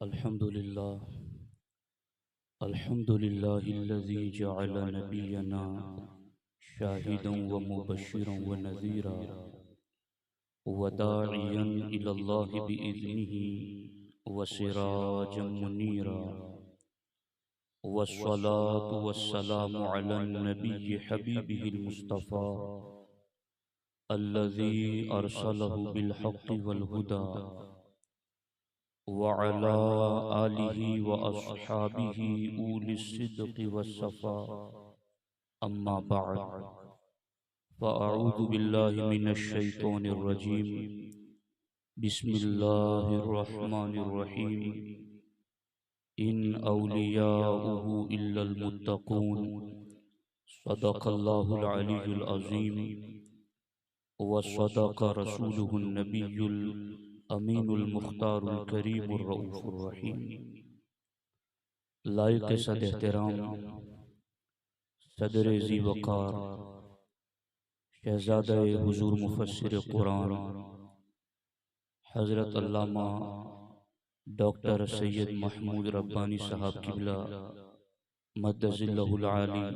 अल्हम्दुलिल्लाह अल्हम्दुलिल्लाहिल्लज़ी जअल नबियना शाहिदन व मुबश्शिरन व नज़ीरा व दाइयन इलल्लाहि बिइज़्निही व सिराजम मुनीरा वस्सलातु वस्सलामु अलन नबिय्यि हबीबिहिल मुस्तफ़ा अल्लज़ी अरसलहु बिल हक़्क़ि वल हुदा व अला आलिहि व अस्हाबिहि उलिस सिद्क़ि वस्सफ़ा अम्मा बअद फ़अऊज़ु बिल्लाहि मिनश शैतानिर रजीम बिस्मिल्लाहिर रहमानिर रहीम इन औलियाउहु इल्लल मुत्तक़ून सदक़ल्लाहुल अलीयुल अज़ीम व सदक़ रसूलुहुन नबियुल अमीनुल मुख्तारुल करीमुर रऊफ़ुर रहीम। लायक़ सद एहतराम सदर ज़ी वक़ार शहज़ादा हुज़ूर मुफ़स्सिर कुरान हज़रत अल्लामा डॉक्टर सैयद महमूद रब्बानी साहब किबला मद्दज़िल्लहुल आली,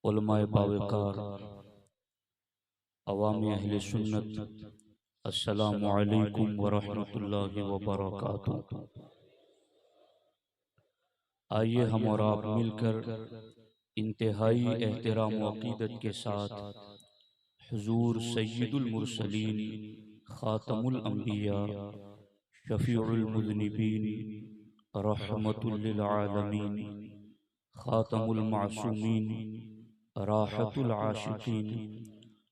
उलमाए बावकार, अवाम अहले सुन्नत, अस्सलामु अलैकुम व रहमतुल्लाहि व बरकातुहू। आइए हम और आप मिलकर इंतहाई एहतराम व अक़ीदत के साथ हुज़ूर सय्यिदुल मुरसलीन ख़ातमुल अंबिया शफ़ीउल मुज़निबीन रहमतुल लिल आलमीन ख़ातमुल मासूमीन राहतुल आशिकीन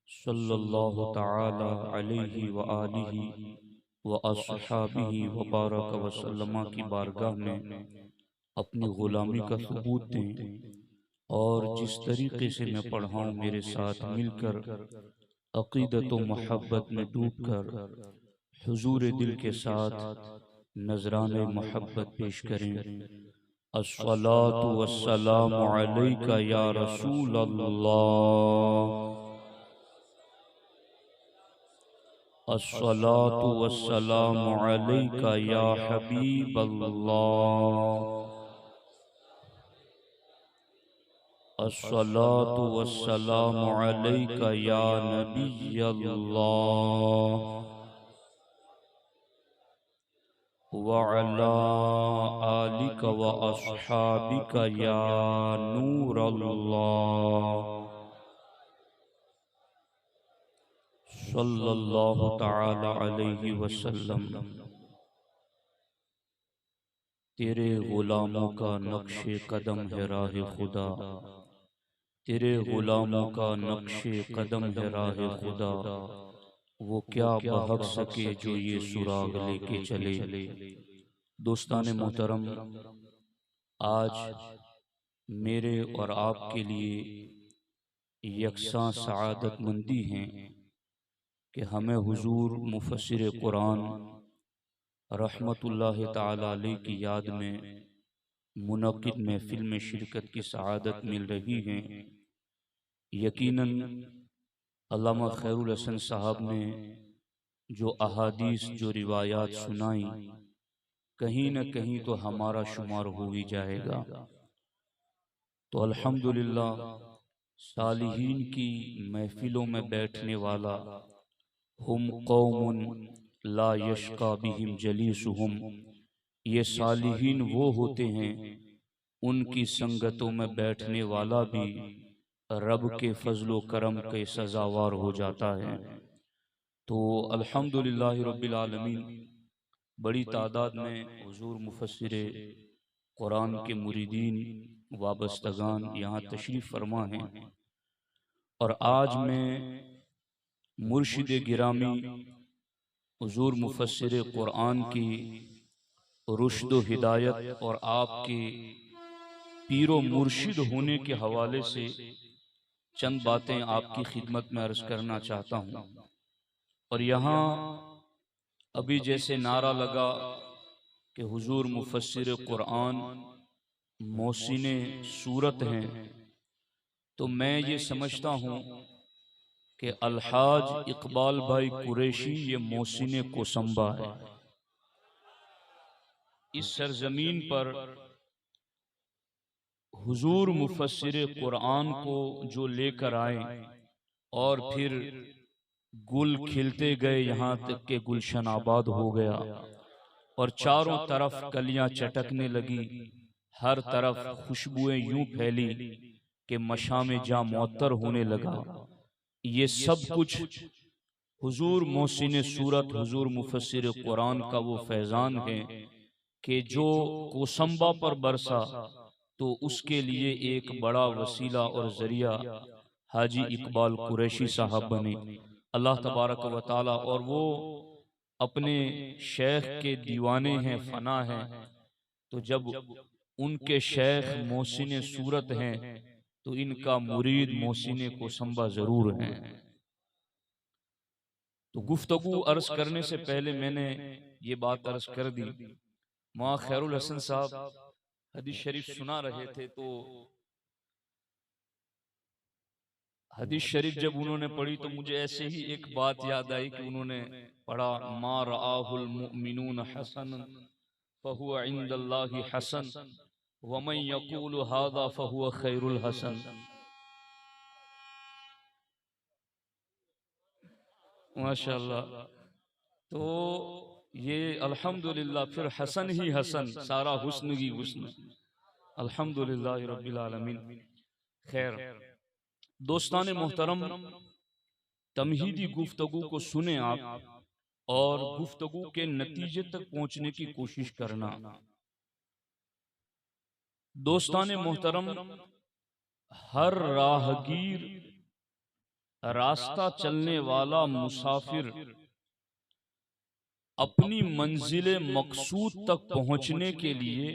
सल्लल्लाहु तआला अलैहि व आलिहि व अस्हाबिहि व बारक व सल्लमा की बारगाह में अपनी ग़ुलामी का सबूत दें और जिस तरीक़े से मैं पढ़ाऊँ मेरे साथ मिलकर अक़ीदत व मोहब्बत में डूब कर हुज़ूर दिल के साथ नज़राने मोहब्बत पेश करें। अस्सलातु वस्सलामु अलैका या रसूल अल्लाह, अस्सलातु वस्सलामु अलैका या हबीब अल्लाह, अस्सलातु वस्सलामु अलैका या नबी अल्लाह व अला आलिका व अस्हाबिका या नूर अल्लाह सल्लल्लाहु तआला अलैहि वसल्लम। तेरे गुलामों का नक्शे कदम है राह खुदा, तेरे गुलामों का नक्शे कदम है राह खुदा, वो क्या बहक सके जो ये सुराग लेके चले। दोस्तान मोहतरम, आज मेरे और आपके लिए यकसां सआदतमंदी हैं कि हमें हुजूर मुफस्सिर कुरान रहमतुल्लाहि ताला अलैहि की याद में मुनक़िद महफ़िल में शिरकत की सआदत मिल रही है। यकीनन अल्लामा खैरुल हसन साहब ने जो अहादीस जो रिवायात सुनाई, कहीं न कहीं तो हमारा शुमार हो ही जाएगा। तो अल्हम्दुलिल्लाह, सालिहीन की महफ़िलों में बैठने वाला, हुम कौमुन ला यश्का बिहिम जलीसुहुम, ये सालिहीन वो होते हैं उनकी संगतों में बैठने वाला भी रब के फजलो करम के सजावार हो जाता है। तो अल्हम्दुलिल्लाह रब्बिल आलमीन, बड़ी तादाद में हुजूर मुफस्सिर कुरान के मुरीदीन वाबस्तगान यहाँ तशरीफ़ फरमा हैं और आज मैं मुर्शिद गिरामी हुजूर मुफस्सिर कुरान की रुश्द व हिदायत और आपके पीरो मुर्शिद होने के हवाले से चंद बातें आपकी खिदमत में अर्ज करना चाहता हूँ। और यहाँ अभी जैसे नारा लगा कि हुजूर मुफस्सिर कुरान मोहसिने सूरत हैं, तो मैं ये समझता हूँ कि अलहाज इकबाल भाई कुरैशी ये मोहसिने कोसंबा है। इस सरजमीन पर हुजूर मुफस्सिर कुरान को जो लेकर आए और फिर गुल खिलते गए, यहाँ तक के गुलशन आबाद हो गया और चारों तरफ कलियां चटकने लगी, हर तरफ खुशबुएं यूं फैली कि मशामे जा मुअत्तर होने लगा। ये सब कुछ हुजूर मोहसिन सूरत हुजूर मुफस्सिर कुरान का वो फैजान है कि जो कोसंबा पर बरसा तो उसके लिए एक बड़ा वसीला और जरिया हाजी इकबाल कुरैशी साहब बने, अल्लाह तबारक व तआला। और वो अपने शेख के दीवाने हैं, फना हैं, तो जब उनके शेख मोहसिन सूरत हैं तो इनका मुरीद मोहसिन कोसंबा जरूर हैं। तो गुफ्तगू अर्ज करने से पहले मैंने ये बात अर्ज कर दी, माँ खैरुल हसन साहब हदीस शरीफ सुना रहे थे, तो हदीस शरीफ जब उन्होंने पढ़ी तो मुझे ऐसे ही एक बात याद आई कि उन्होंने पढ़ा, मा रआहुल मुमिनून हसन फहुवा इंदल्लाहि हसन व मन यक़ूलु हाज़ा फहुवा खैरुल हसन। माशाअल्लाह। तो ये अल्हम्दुलिल्लाह फिर हसन ही हसन, सारा हुस्न ही हुस्न, अल्हम्दुलिल्लाह रब्बिल आलमीन। खैर दोस्तान मोहतरम, तमहीदी गुफ्तगू को सुने आप और गुफ्तगू के नतीजे तक पहुंचने की कोशिश करना। दोस्तान मोहतरम, हर राहगीर, रास्ता चलने वाला मुसाफिर अपनी मंजिल मकसूद तक पहुंचने के लिए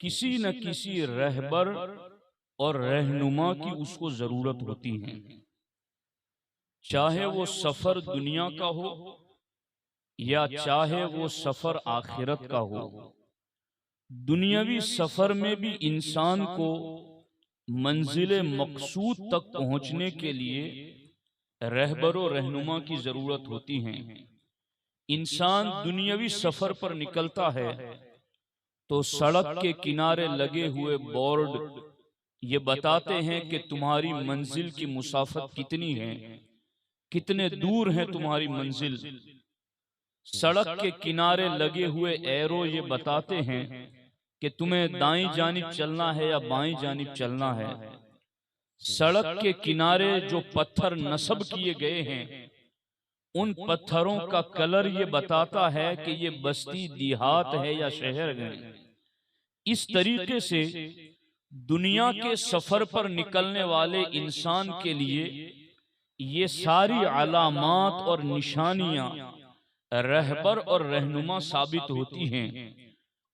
किसी न किसी रहबर और रहनुमा की उसको जरूरत होती है, चाहे वो सफर दुनिया का हो या चाहे वो सफर आखिरत का हो। दुनियावी सफर में भी इंसान को मंजिल मकसूद तक पहुंचने के लिए रहबर और रहनुमा की जरूरत होती है। इंसान दुनियावी सफर पर निकलता है तो सड़क के किनारे लगे हुए बोर्ड ये बताते हैं कि तुम्हारी मंजिल की मुसाफत कितनी है, कितने दूर है तुम्हारी मंजिल। सड़क के किनारे लगे हुए एरो ये बताते हैं कि तुम्हें दाईं जानिब चलना है या बाईं जानिब चलना है। सड़क के किनारे जो पत्थर नस्ब किए गए हैं, उन पत्थरों का कलर ये बताता है कि ये बस्ती देहात है या शहर है। इस तरीके से दुनिया के सफर पर निकलने वाले इंसान के लिए ये सारी अलामात और निशानियां रहबर और रहनुमा साबित होती हैं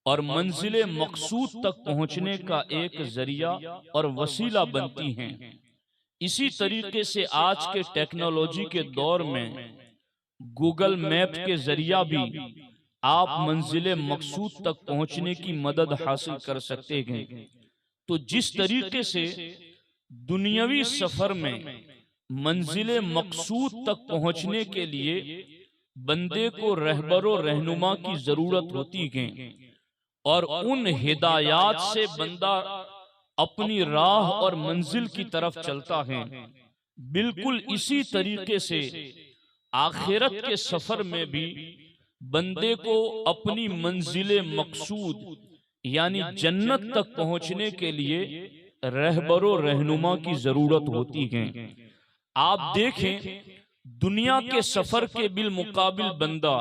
और मंजिल मकसूद तक पहुंचने का एक जरिया और वसीला बनती हैं। इसी तरीके से आज के टेक्नोलॉजी के दौर में गूगल मैप के जरिया भी आप मंजिल मकसूद तक पहुंचने की मदद हासिल कर सकते हैं। तो जिस तरीके से दुनियावी सफर में मंजिल मकसूद तक पहुंचने के लिए बंदे को रहबरो रहनुमा की जरूरत होती है और उन हिदायत से बंदा अपनी राह और मंजिल की तरफ चलता है, बिल्कुल इसी तरीके से आखिरत के सफर में भी बंदे को अपनी मंजिल मकसूद यानी जन्नत तक पहुंचने के लिए रहबरो रहनुमा की जरूरत होती है। आप देखें, दुनिया के सफर के बिल मुकाबिल बंदा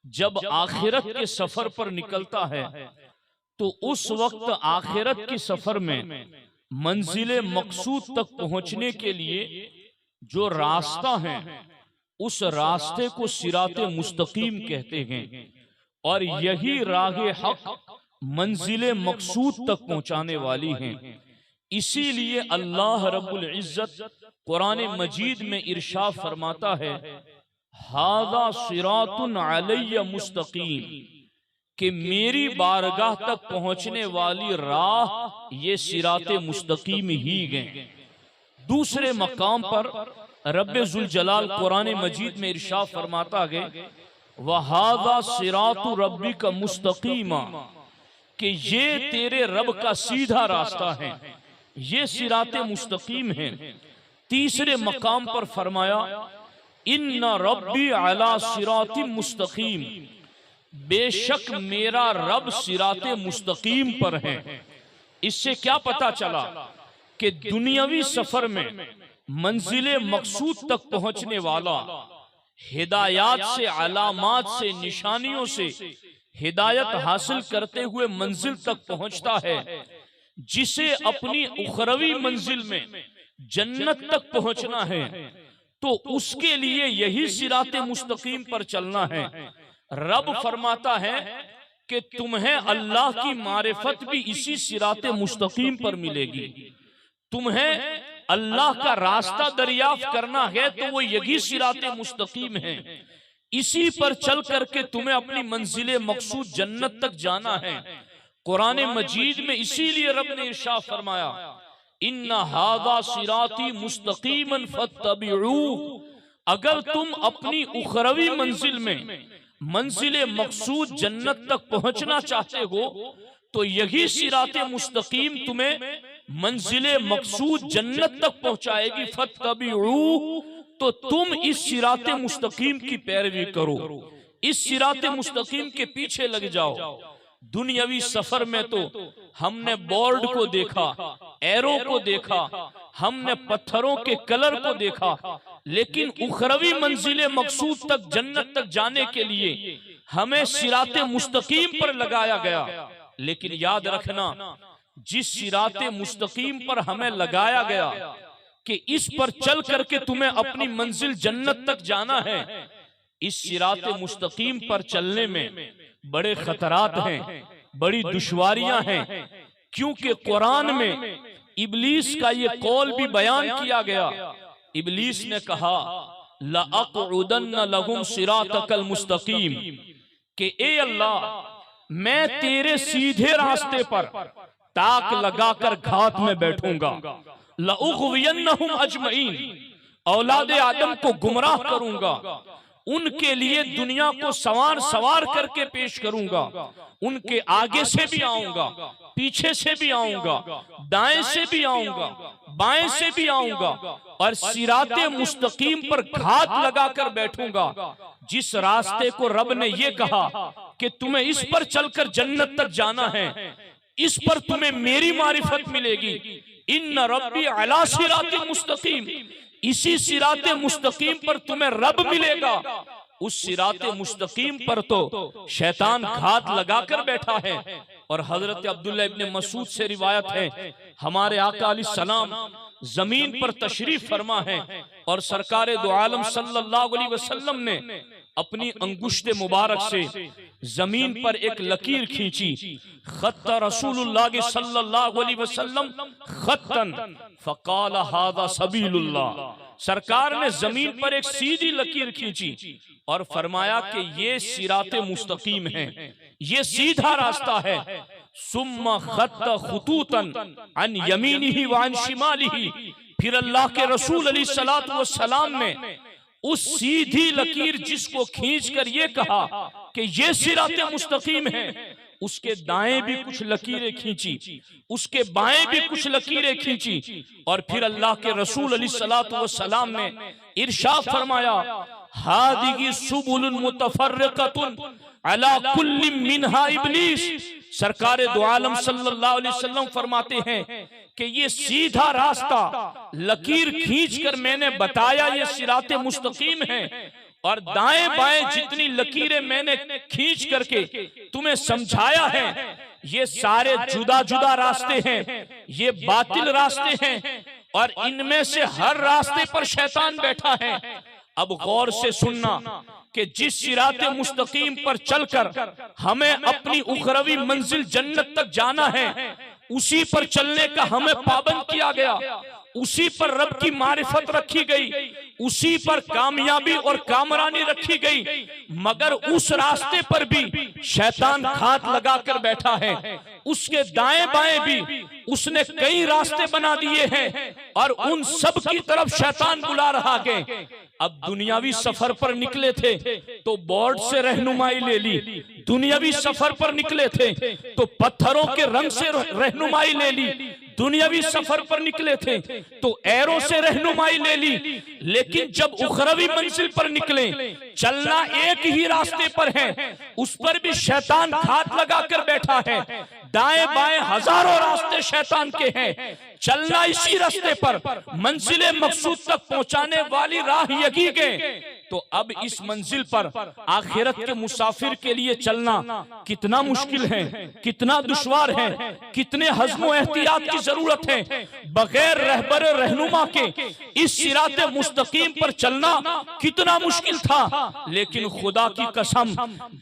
जब आखिरत के सफर पर निकलता है तो उस वक्त आखिरत के सफर में मंजिल मकसूद तक पहुंचने के लिए जो रास्ता है उस रास्ते को सिराते मुस्तकीम कहते हैं और यही राहे हक मंजिल मकसूद तक पहुंचाने वाली हैं। इसीलिए अल्लाह रब्बुल इज्जत कुरान मजीद में इरशाद फरमाता है, हाज़ा सिरातुन अलैया मुस्तकीम, कि मेरी बारगाह तक पहुंचने वाली राह ये सिराते मुस्तकीम ही गए। दूसरे मकाम पर रब्बे जुल जलाल कुरान मजीद में इरशाद फरमाता है, वहादा सिरातु रब्बिका मुस्तकीमा, कि ये तेरे रब का सीधा रास्ता है, ये सिराते मुस्तकीम है। तीसरे मकाम पर फरमाया इन्ना रब्बी अला सिराती मुस्तकीम, बेशक मेरा रब सिराते मुस्तकीम पर है। इससे क्या पता चला कि दुनियावी सफर में मंजिले मकसूद तक पहुंचने वाला हिदायत से, अलामात से, निशानियों से हिदायत हासिल करते हुए मंजिल तक पहुंचता है। जिसे अपनी उखरवी मंजिल में जन्नत तक पहुंचना है तो उसके लिए यही सिराते मुस्तकीम पर चलना है। रब फरमाता है कि तुम्हें अल्लाह की मारिफत भी इसी सिराते मुस्तकीम पर मिलेगी। तुम्हें अल्लाह का रास्ता दरियाफ्त करना है तो वो यही सिराते मुस्तकीम है। इसी पर चल करके तुम्हें अपनी मंजिले मकसूद जन्नत तक जाना है। कुरान मजीद में इसीलिए रब ने इरशाद फरमाया इन्ना हादा सिराती मुस्तकीमन फत्तबिऊ, अगर तुम अपनी उखरवी मंजिल में मंजिले मकसूद जन्नत तक पहुंचना चाहते हो तो यही सिराते मुस्तकीम तुम्हें मंजिले मकसूद जन्नत तक पहुंचाएगी। फत्तबिऊ, तो तुम इस सिराते मुस्तकीम की पैरवी करो, इस सिराते मुस्तकीम के पीछे लग जाओ। दुनियावी सफर में तो हमने बोर्ड को देखा, एरो को देखा, हमने पत्थरों के कलर को देखा, लेकिन उखरवी मंजिले मकसूद तक जन्नत तक जाने के लिए हमें सिराते मुस्तकीम पर लगाया गया। लेकिन याद रखना, जिस सिराते मुस्तकीम पर हमें लगाया गया कि इस पर चल करके तुम्हें अपनी मंजिल जन्नत तक जाना है, इस सिराते मुस्तकीम पर चलने में बड़े खतरात हैं, बड़ी दुश्वारियां हैं। क्योंकि कुरान में इब्लीस का ये कौल भी बयान किया गया। इब्लीस ने कहा लअक़उदन्न लहुम सिरातकल मुस्तकीम, कि ए अल्लाह मैं तेरे सीधे रास्ते पर ताक लगाकर घात में बैठूंगा। लउग़वियन्नहुम अजमईन, औलाद आदम को गुमराह करूंगा, उनके लिए दुनिया को सवार सवार करके पेश करूंगा। उनके आगे से भी आऊंगा, पीछे से भी आऊंगा, दाएं से भी आऊंगा, बाएं से भी आऊंगा, और सिराते मुस्तकीम पर घात लगाकर बैठूंगा। जिस रास्ते को रब ने ये कहा कि तुम्हें इस पर चलकर जन्नत तक जाना है, इस पर तुम्हें मेरी मारिफत मिलेगी। इन्ना रब्बी अला सिराते मुस्तकीम, इसी सिराते मुस्तकीम पर तुम्हें रब मिलेगा। उस सिराते मुस्तकीम पर तो शैतान घात लगाकर बैठा है। और हजरत अब्दुल्ला इब्ने मसूद से रिवायत है, हमारे आका अलैहिस्सलाम जमीन पर तशरीफ फरमा है और सरकारे दो आलम सल्लल्लाहु अलैहि वसल्लम ने अपनी अंगुश्ते मुबारक से जमीन पर एक लकीर खींची। खत्त रसूलुल्लाह सल्लल्लाहु अलैहि वसल्लम खत्तन फकाल हादा सबीलुल्लाह, सरकार ने जमीन पर एक सीधी लकीर खींची और फरमाया कि ये सिराते मुस्तकीम है, ये सीधा रास्ता है। सुम्मा खत्त खुतूतन अन यमीनिही व अन शिमालिही, फिर अल्लाह के रसूल अलैहिस्सलातु वस्सलाम ने उस सीधी लकीर जिसको खींचकर ये कहा कि ये सिराते मुस्तकीम है, उसके दाएं भी कुछ लकीरें खींची, उसके बाएं भी कुछ लकीरें खींची, और फिर अल्लाह के रसूल अलैहिस्सलातु वस्सलाम ने इरशाद फरमाया हादिही सुबुलुन मुतफर्रिकतुन अला कुल्ली मिनहा इब्लीस। सरकारे दो आलम सल्लल्लाहु अलैहि वसल्लम फरमाते हैं कि ये सीधा रास्ता लकीर खींचकर मैंने बताया ये सिराते मुस्तकीम है, और दाएं बाएं जितनी लकीरें मैंने खींच करके तुम्हें समझाया है, ये सारे जुदा जुदा रास्ते हैं, ये बातिल रास्ते हैं, और इनमें से हर रास्ते पर शैतान बैठा है। अब गौर से सुनना कि जिस सिराते मुस्तकीम पर चलकर हमें अपनी उखरवी मंजिल जन्नत तक जाना है, उसी पर चलने का हमें पाबंद किया गया, उसी पर रब की मारिफत रखी गई, उसी पर कामयाबी और कामरानी रखी गई, मगर उस रास्ते पर भी शैतान घात लगाकर बैठा है। उसके दाएं बाएं भी उसने कई रास्ते बना दिए हैं और उन सब की तरफ शैतान बुला रहा है। अब दुनियावी सफर पर निकले थे तो बोर्ड से रहनुमाई ले ली, दुनियावी सफर पर निकले थे तो पत्थरों के रंग से रहनुमाई ले ली, दुनियावी सफर पर निकले थे तो एरो से रहनुमाई ले ली, लेकिन जब उखरवी मंजिल पर निकले, चलना एक ही रास्ते पर है, उस पर भी शैतान घात लगाकर बैठा है। दाएं बाएं हजारों रास्ते शैतान के हैं, चलना इसी रास्ते पर मंजिले मकसूद तक पहुंचाने वाली राह यही है। तो अब इस मंजिल पर आखिरत के मुसाफिर के लिए चलना कितना मुश्किल है, कितना दुश्वार है, कितने हज़्म व एहतियात की जरूरत है। बगैर रहबर रहनुमा के इस सिराते मुस्तकीम पर चलना कितना मुश्किल था। लेकिन खुदा की कसम,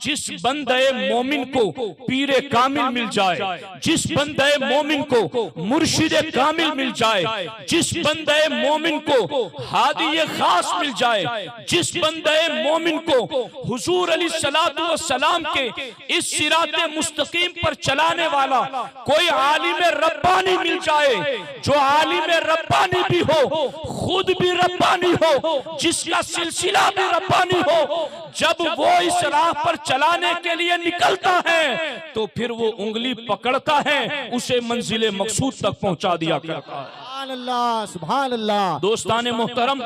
जिस बंदे मोमिन को पीरे कामिल मिल जाए, जिस बंदे मोमिन को मुर्शिदे कामिल मिल जाए, जिस बंदे मोमिन को हादी खास मिल जाए, जिस बंदे मोमिन को हुजूर अलैहिस्सलातु वस्सलाम के इस सिराते मुस्तकीम पर चलाने वाला कोई आलिम रब्बानी मिल जाए, जो आलिम रब्बानी भी हो, खुद भी रब्बानी हो, जिसका सिलसिला भी रब्बानी हो, जब वो इस राह पर चलाने के लिए निकलता है तो फिर वो उंगली पकड़ता है, उसे मंजिले मकसूद तक पहुंचा दिया करता है। सुभान अल्लाह, सुभान अल्लाह। दोस्ताने मोहतरम,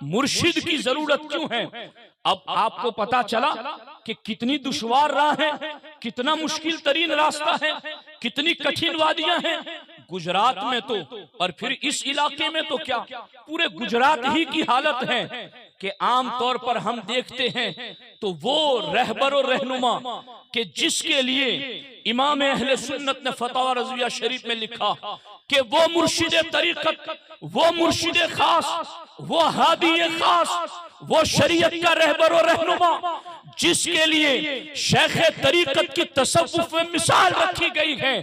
मुर्शिद की जरूरत क्यों है? अब आपको पता चला कि कितनी दुश्वार राह है, कितना मुश्किल तरीन रास्ता है, कितनी कठिन वादियां हैं। गुजरात में तो, और फिर इस इलाके में तो क्या, पूरे गुजरात ही की हालत है कि आम तौर पर हम देखते हैं तो वो रहबर और रहनुमा कि जिसके लिए इमाम अहले सुन्नत ने फतवा रज़विया शरीफ में लिखा कि वो मुर्शिदे तरीक़त, वो मुर्शिदे खास, वो हादी खास, वो शरीयत का रहबर और रहनुमा, जिसके लिए शेख तरीक़त की तसव्वुफ में मिसाल रखी गई है,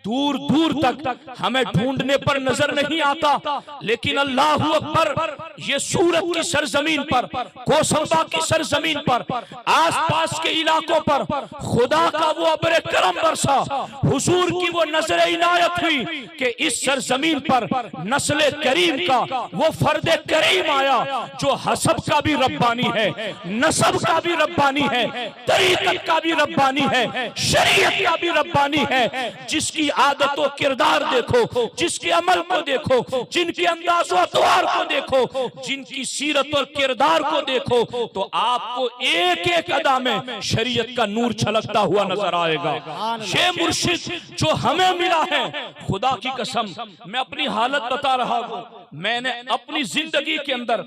दूर दूर तक हमें ढूंढने पर नजर नहीं आता। लेकिन अल्लाहु अकबर, ये सूरत की सरजमीन पर, कोसंबा की सरजमीन पर, आसपास के इलाकों पर खुदा का वो अब्र करम बरसा, हुजूर की वो नजर इनायत हुई कि इस सरजमीन पर नस्ल करीम का वो फर्द करीम आया जो हसब का भी रब्बानी है, नसब का भी रब्बानी है, तरीक़त का भी रब्बानी है, शरीयत का भी रब्बानी है, जिसकी आदत और किरदार देखो, जिसके अमल को देखो, जिनके अंदाज और अतवार को देखो, जिनकी सीरत और किरदार को देखो, तो आपको एक एक अदा में शरीयत का नूर छलकता हुआ नजर आएगा। ये मुर्शिद जो हमें मिला है, खुदा की कसम, मैं अपनी हालत बता रहा हूँ, मैंने अपनी जिंदगी के अंदर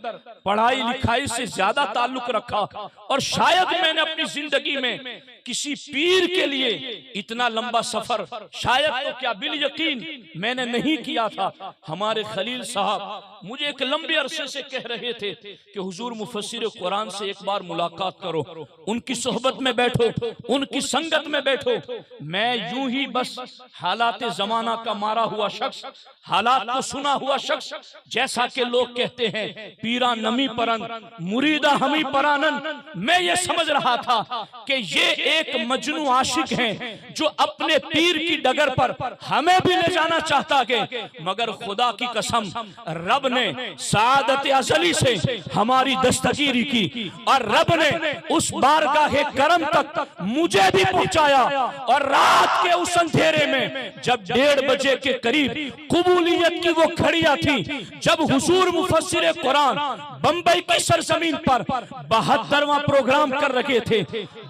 पढ़ाई लिखाई से ज्यादा ताल्लुक रखा और शायद मैंने अपनी जिंदगी में किसी पीर के लिए इतना लंबा सफर शायद तो क्या बिल यकीन मैंने नहीं किया था। हमारे खलील साहब मुझे एक लंबे अरसे से कह रहे थे कि हुजूर मुफस्सिर कुरान से एक बार मुलाकात करो, उनकी सोहबत में बैठो, उनकी संगत में बैठो। मैं यूं ही बस हालात जमाना का मारा हुआ शख्स, हालात को सुना हुआ शख्स, जैसा कि लोग कहते हैं पीरा नमी परन मुरीदा हमी परानन, मैं ये समझ रहा था कि ये एक मजनू आशिक है जो अपने पीर की डगर पर हमें भी ले जाना चाहता है। मगर खुदा की कसम, रब ने सादत अज़ली से हमारी दस्तगीरी की और रब ने उस बारगाहे करम तक मुझे भी पहुंचाया। और रात के उस अंधेरे में जब 1:30 बजे के करीब कबूलियत की वो घड़ियां थी, जब हुजूर मुफस्सिर कुरान बंबई की सरजमीन पर 72वां प्रोग्राम कर रखे थे,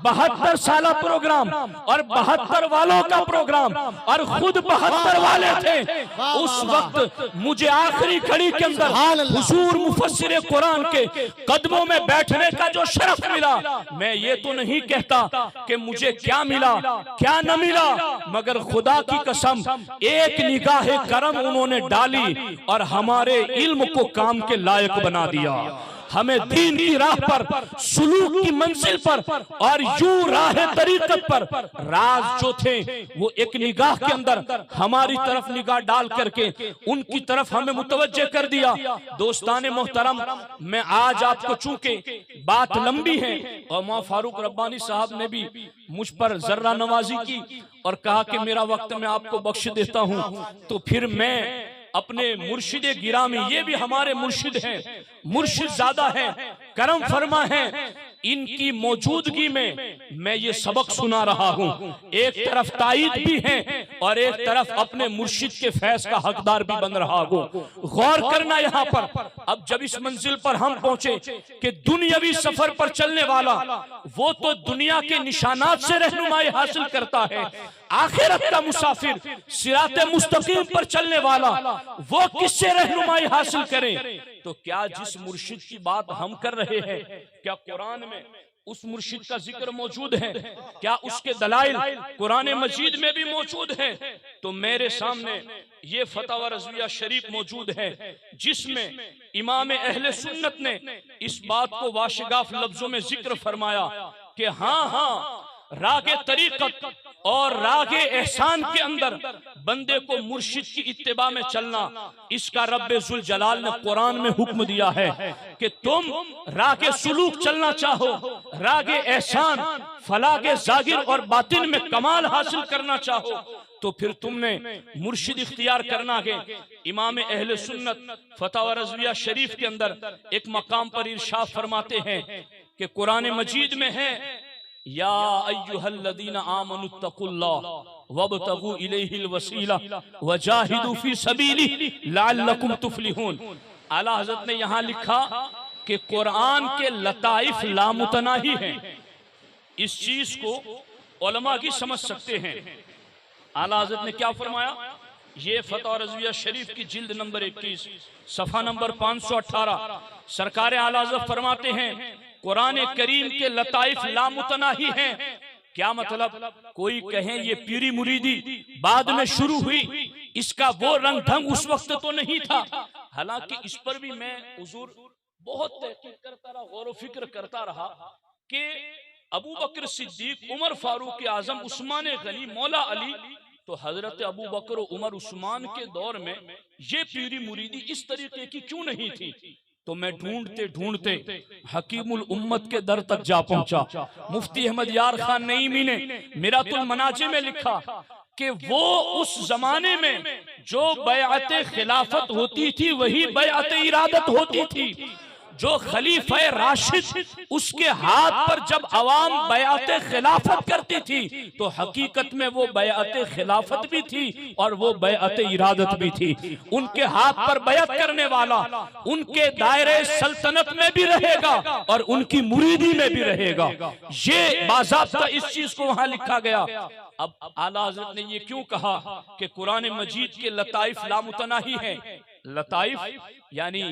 72 साला प्रोग्राम और 72 वालों का प्रोग्राम और खुद 72 वाले थे। उस वक्त मुझे आखिरी घड़ी के अंदर हुजूर मुफस्सिर कुरान के कदमों में बैठने का जो शरफ मिला, मैं ये तो नहीं कहता कि मुझे क्या मिला क्या न मिला, मगर खुदा की कसम एक निगाह करम उन्होंने डाली और हमारे इल्म को काम के लायक बना दिया। हमें दीन की राह पर, सुलूक की मंजिल पर और यूं राह तरीकत पर राज जो थे वो एक निगाह के अंदर हमारी तरफ निगाह डाल करके उनकी तरफ हमें मुतवज्जे कर दिया। दोस्ताने मोहतरम, मैं आज आपको, चूंकि बात लंबी है और मौलाना फारूक रब्बानी साहब ने भी मुझ पर जर्रा नवाजी की और कहा कि मेरा वक्त मैं आपको बख्श देता हूं, तो फिर मैं अपने मुर्शिदे गिरामी, ये भी हमारे मुर्शिद हैं, मुर्शिद ज़्यादा है, करम फरमा है, इनकी मौजूदगी में मैं ये सबक सुना रहा हूं। एक तरफ ताईद भी है और एक तरफ अपने मुर्शिद के फैज का हकदार भी बन रहा हूं। गौर करना यहाँ पर, अब जब इस मंजिल पर हम पहुंचे कि दुनियावी सफर पर चलने वाला वो तो दुनिया के निशानात से रहनुमाई हासिल करता है, आखिरत का मुसाफिर सिराते मुस्तकीम पर चलने वाला वो किससे रहनुमाई हासिल करे? तो क्या जिस मुर्शिद की बात हम कर रहे हैं, क्या कुरान में उस मुर्शिद का जिक्र मौजूद है? क्या उसके दलाइल कुरान मजीद में भी मौजूद है? तो मेरे सामने ये फतवा रज़विया शरीफ मौजूद है जिसमें इमाम अहले सुन्नत ने इस बात को वाशिगाफ लफ्जों में जिक्र फरमाया कि हाँ, रागे तरीक़त और रागे एहसान के अंदर बंदे को मुर्शिद की इत्तिबा में चलना, इसका रब्बे जुल जलाल ने कुरान में हुक्म दिया है कि तुम रागे सुलूक चलना चाहो, रागे एहसान, फलागे जागिर और बातिन में कमाल हासिल करना चाहो, तो फिर तुमने मुर्शिद इख्तियार करना है। इमाम अहले सुन्नत फतवा रज़विया शरीफ के अंदर एक मकाम पर इरशाद फरमाते हैं कि कुरान मजीद में है, या अय्युहल्लज़ीना आमनुत्तकुल्लाह वब्तगू इलैहिल वसीला वजाहिदू फी सबीलिही लअल्लकुम तुफ्लिहून। आला हज़रत ने यहाँ लिखा कि कुरान के लताइफ लामुतनाही हैं, इस चीज को उलमा की समझ सकते हैं। आला हज़रत ने क्या फरमाया? ये फतवा रज़विया शरीफ की जिल्द नंबर 21 सफ़ा नंबर 518 सरकार आला हज़रत फरमाते हैं कुरान करीम के लताइफ लामुतनाही हैं। क्या मतलब? कोई कहे ये पीरी मुरीदी बाद में शुरू हुई, इसका वो रंग ढंग उस वक्त तो नहीं था। हालांकि इस पर भी मैं हुजूर बहुत तहकीक करता रहा, गौर फिक्र करता रहा कि अबू बकर सिद्दीक, उमर फारूक आजम, उस्मान गनी, मौला अली, तो हजरत अबू बकर उमर उस्मान के दौर में ये पीरी मुरीदी इस तरीके की क्यों नहीं थी? तो मैं ढूंढते ढूंढते हकीमुल उम्मत के दर तक जा पहुंचा। मुफ्ती अहमद यार खान नईमी ने मिरातुल मनाजिर में लिखा कि वो उस जमाने में जो बैअत खिलाफत होती थी वही बैअत इरादत होती थी। जो खलीफा राशिद उसके हाथ पर जब अवाम बैअत खिलाफत करती थी तो हकीकत में वो बैअत खिलाफत भी थी और वो बैअत इरादत भी थी। उनके हाथ पर बैअत करने वाला उनके दायरे सल्तनत में भी रहेगा और उनकी मुरीदी में भी रहेगा। ये बाज़ाब्ता इस चीज को वहां लिखा गया। अब आला हज़रत ने ये क्यों कहा कि कुरान मजीद के लताइफ लामुतनाही है? लताइफ यानी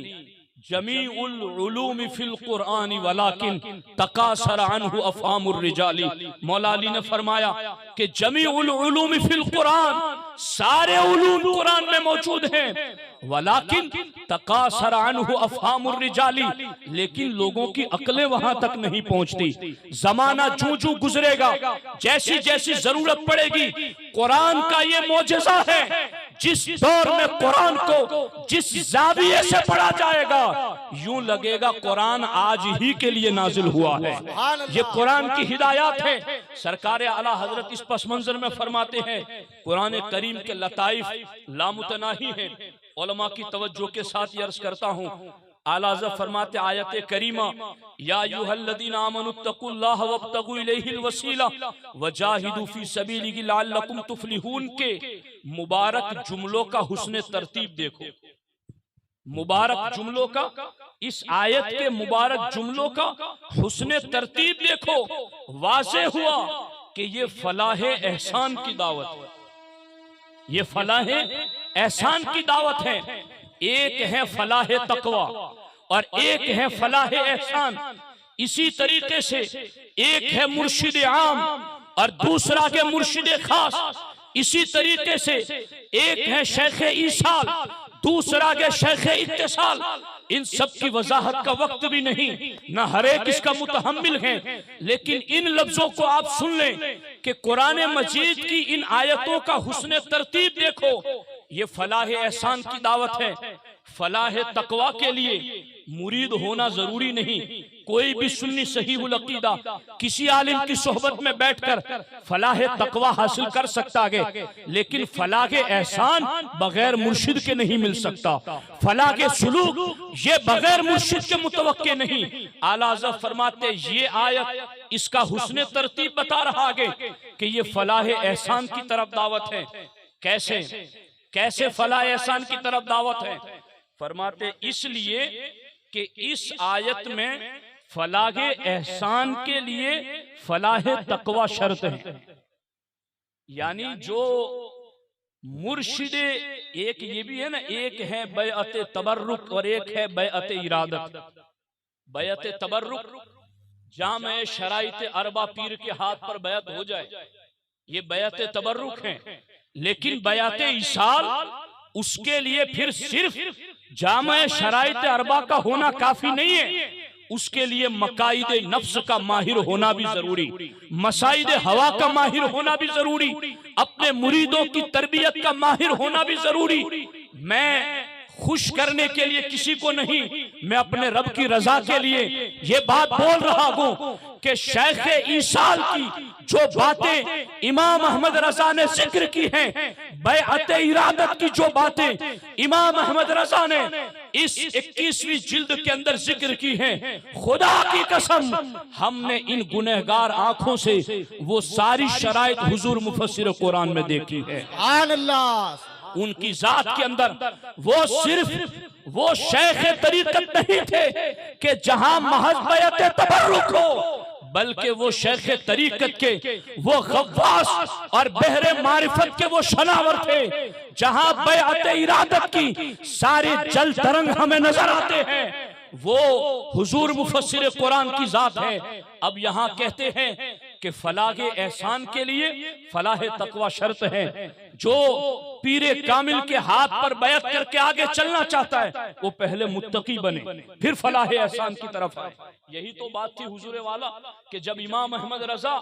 जमीउल उलूम फिल कुरानी वलाकिन तकासर अन्हु अफहामुर रिजाली। मौला अली ने फरमाया कि जमीउल उलूम फिल कुरान, सारे उलूम कुरान में मौजूद हैं, वलाकिन तकासर अन्हु अफहामुर रिजाली, लेकिन लोगों की अक्लें वहां तक नहीं पहुंचती। जमाना जूं जूं गुजरेगा, जैसी जैसी जरूरत पड़ेगी, कुरान का ये मौजज़ा है, जिस दौर में कुरान को जिस जाविये से पढ़ा जाएगा यूं लगेगा कुरान आज ही के लिए नाजिल हुआ है। ये कुरान की हिदायत है। सरकार आला हजरत इस पस मंजर में फरमाते हैं कुरान करीम के लताइफ लामुतनाही हैं। उलमा की तवज्जो के साथ अर्ज करता हूँ, आला हज़रत फरमाते आयत करीमा या अय्युहल्लज़ीना आमनुत्तकुल्लाह वब्तगू इलैहिल वसीला वजाहिदू फी सबीलिही लअल्लकुम तुफ्लिहून के मुबारक जुमलों का हुस्न तरतीब देखो। मुबारक जुमलों का, इस आयत के मुबारक जुमलों का हुस्न तरतीब देखो। वाज़े हुआ कि ये फलाह एहसान की दावत, ये फलाह एहसान की दावत है। एक है फलाह तकवा और एक है फलाह एहसान। इसी तरीके से एक है मुर्शिद आम और दूसरा है मुर्शिद खास। इसी तरीके से एक है शेख ईसाल, दूसरा है शेख इत्तिसाल। इन सब की वजाहत का वक्त भी नहीं, न हर एक इसका मुतहम्मिल है, लेकिन इन लफ्जों को आप सुन लें कि कुरान मजीद की इन आयतों का हुस्न तरतीब देखो। ये फलाह एहसान की दावत है। फलाह तकवा के लिए मुरीद होना जरूरी नहीं। कोई भी सुन्नी सहीहुल अकीदा किसी आलिम की सोहबत में बैठकर फलाह तकवा हासिल कर सकता है, लेकिन फलाह एहसान बगैर मुर्शिद के नहीं मिल सकता। फलाह सुलूक ये बगैर मुर्शिद के मुतवक्के नहीं। आला हज़रत फरमाते ये आयत इसका हुस्न तरतीब बता रहा है कि ये फलाह एहसान की तरफ दावत है। कैसे कैसे फलाह एहसान की तरफ दावत है? फरमाते इसलिए कि इस आयत में फलाह एहसान के लिए फलाह तकवा शर्त है। यानी जो मुर्शिद, एक ये भी है ना, एक है बैअत तबर्रुक और एक है बैअत इरादत। बैअत तबर्रुक जामे शराइत अरबा पीर के हाथ पर बैअत हो जाए, ये बैअत तबर्रुक है। लेकिन बैअत इसाल उसके लिए फिर सिर्फ जामे शराइत अरबा का होना काफी नहीं है, उसके लिए मकाइदे नफ्स का माहिर होना भी जरूरी, मसाइदे हवा का माहिर होना भी जरूरी, अपने मुरीदों की तरबियत का माहिर होना भी जरूरी। मैं खुश करने के लिए किसी को नहीं, मैं अपने रब की रजा के लिए ये बात बोल रहा हूं कि शेख ईसाल की जो बातें इमाम अहमद रजा ने जिक्र की हैं, बैअत इरादत की जो बातें इमाम अहमद रजा ने इस 21वीं जिल्द के अंदर जिक्र की हैं, खुदा की कसम हमने इन गुनहगार आंखों से वो सारी शराइत हुजूर मुफस्सिर कुरान में देखी है। उनकी जात के अंदर वो सिर्फ वो शेख तरीकत नहीं थे कि जहां महज बैअत तबर्रुक हो, बल्कि वो शेख तरीकत के वो गव्वास और बहरे मारिफत के वो शनावर थे, जहां बैअत इरादत की सारे जल तरंग हमें नजर आते हैं। वो हुजूर मुफस्सिर कुरान की जात है। अब यहाँ कहते हैं कि फलाह एहसान के लिए फलाह तकवा शर्त है। जो पीरे कामिल के हाथ पर बैत करके आगे चलना चाहता है वो पहले मुत्तकी बने, फिर फलाह एहसान की तरफ आए। यही तो बात थी हुजूर वाला कि जब इमाम अहमद रजा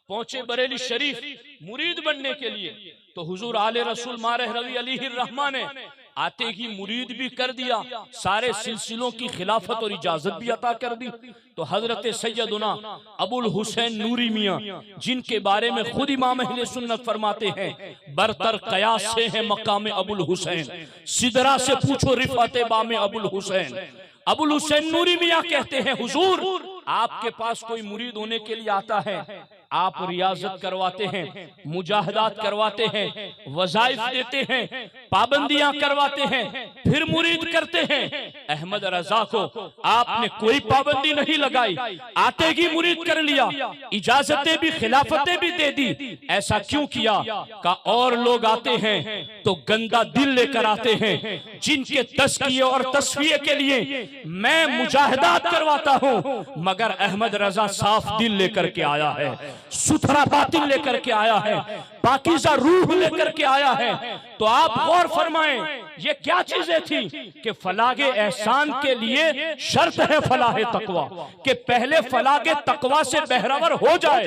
पहुंचे बरेली शरीफ मुरीद बनने के लिए, तो हुजूर आले रसूल मारह रवी अलैहि रहमा ने आते ही मुरीद भी कर दिया, सारे सिलसिलों की खिलाफत और इजाजत भी अता कर दी। तो हजरत सैयदुना अबुल हुसैन नूरी मियां, जिनके बारे में खुद इमाम अहले सुन्नत फरमाते हैं बरतर कयास से है मकाम अबुल हुसैन, सिदरा से पूछो रिफाते बामे अबुल हुसैन। अबुल हुसैन नूरी मियां कहते हैं हुजूर आपके पास कोई मुरीद होने के लिए आता है, आप रियाजत करवाते हैं, मुजाहदात करवाते हैं, वज़ाइफ देते हैं, पाबंदियां करवाते हैं, फिर मुरीद करते हैं। अहमद रजा को आपने कोई पाबंदी नहीं लगाई, आते ही मुरीद कर लिया, इजाजतें भी खिलाफतें भी दे दी। ऐसा क्यों किया? का और लोग आते हैं तो गंदा दिल लेकर आते हैं, जिनके तस्किये और तस्फिये के लिए मैं मुजाहदात करवाता हूं, मगर अहमद रजा साफ दिल लेकर के आया है, सुथरा बातिन लेकर के आया है, पाकीज़ा रूह लेकर के आया है। तो आप गौर फरमाएं ये क्या चीजें थी कि फलाह एहसान के लिए शर्त है फलाह तकवा, कि पहले फलाह तकवा से बहरावर हो जाए,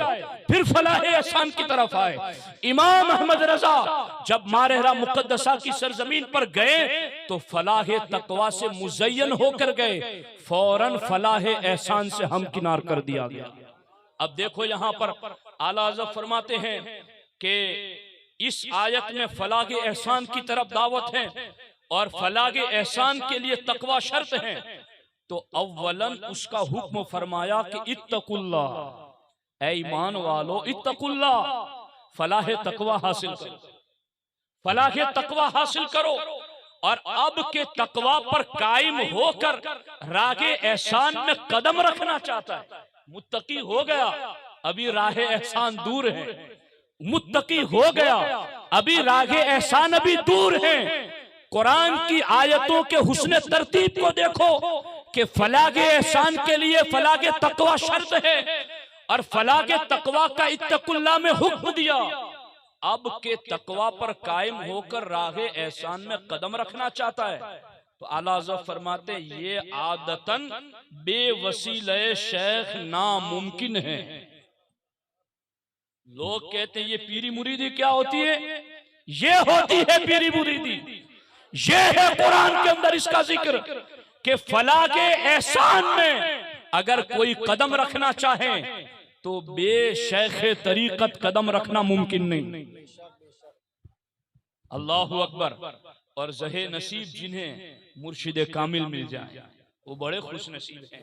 फिर फलाह एहसान की तरफ आए। इमाम अहमद रजा जब मारहरा मुकद्दसा की सरजमीन पर गए तो फलाह तकवा से मुज़य्यन होकर गए, फौरन फलाह एहसान से हमकिनार कर दिया गया। अब देखो यहाँ पर आला हज़रत फरमाते हैं कि इस आयत में फलाह एहसान की तरफ दावत है और फलाह एहसान के लिए तकवा शर्त है। तो अव्वलन उसका हुक्म फरमाया कि इत्तकुल्लाह, ऐ ईमान वालो इत्तकुल्लाह, फलाह तकवा हासिल करो, फलाह तकवा हासिल करो। और अब के तकवा पर कायम होकर रागे एहसान में कदम रखना चाहता है, मुत्तकी हो गया अभी राह एहसान दूर है, मुत्तकी हो गया अभी रागे एहसान अभी दूर है। कुरान की आयतों के हुस्न तरतीब को देखो कि फलाह एहसान के लिए फलाह तकवा शर्त है और फलाह तकवा का इत्तकुल्लाह में हुक्म दिया। अब के तकवा पर कायम होकर राह एहसान में कदम रखना चाहता है तो आला हज़रत फरमाते ये आदतन बेवसीले शेख नामुमकिन है। लोग कहते हैं ये पीरी मुरीदी क्या होती है? ये होती है पीरी मुरीदी। ये है कुरान के अंदर इसका जिक्र कि फला के एहसान में अगर कोई कदम रखना चाहे तो बेशेखे तरीकत कदम रखना मुमकिन नहीं। अल्लाहु अकबर। और जहे नसीब जिन्हें मुर्शिद कामिल मिल जाए वो बड़े खुश नसीब हैं।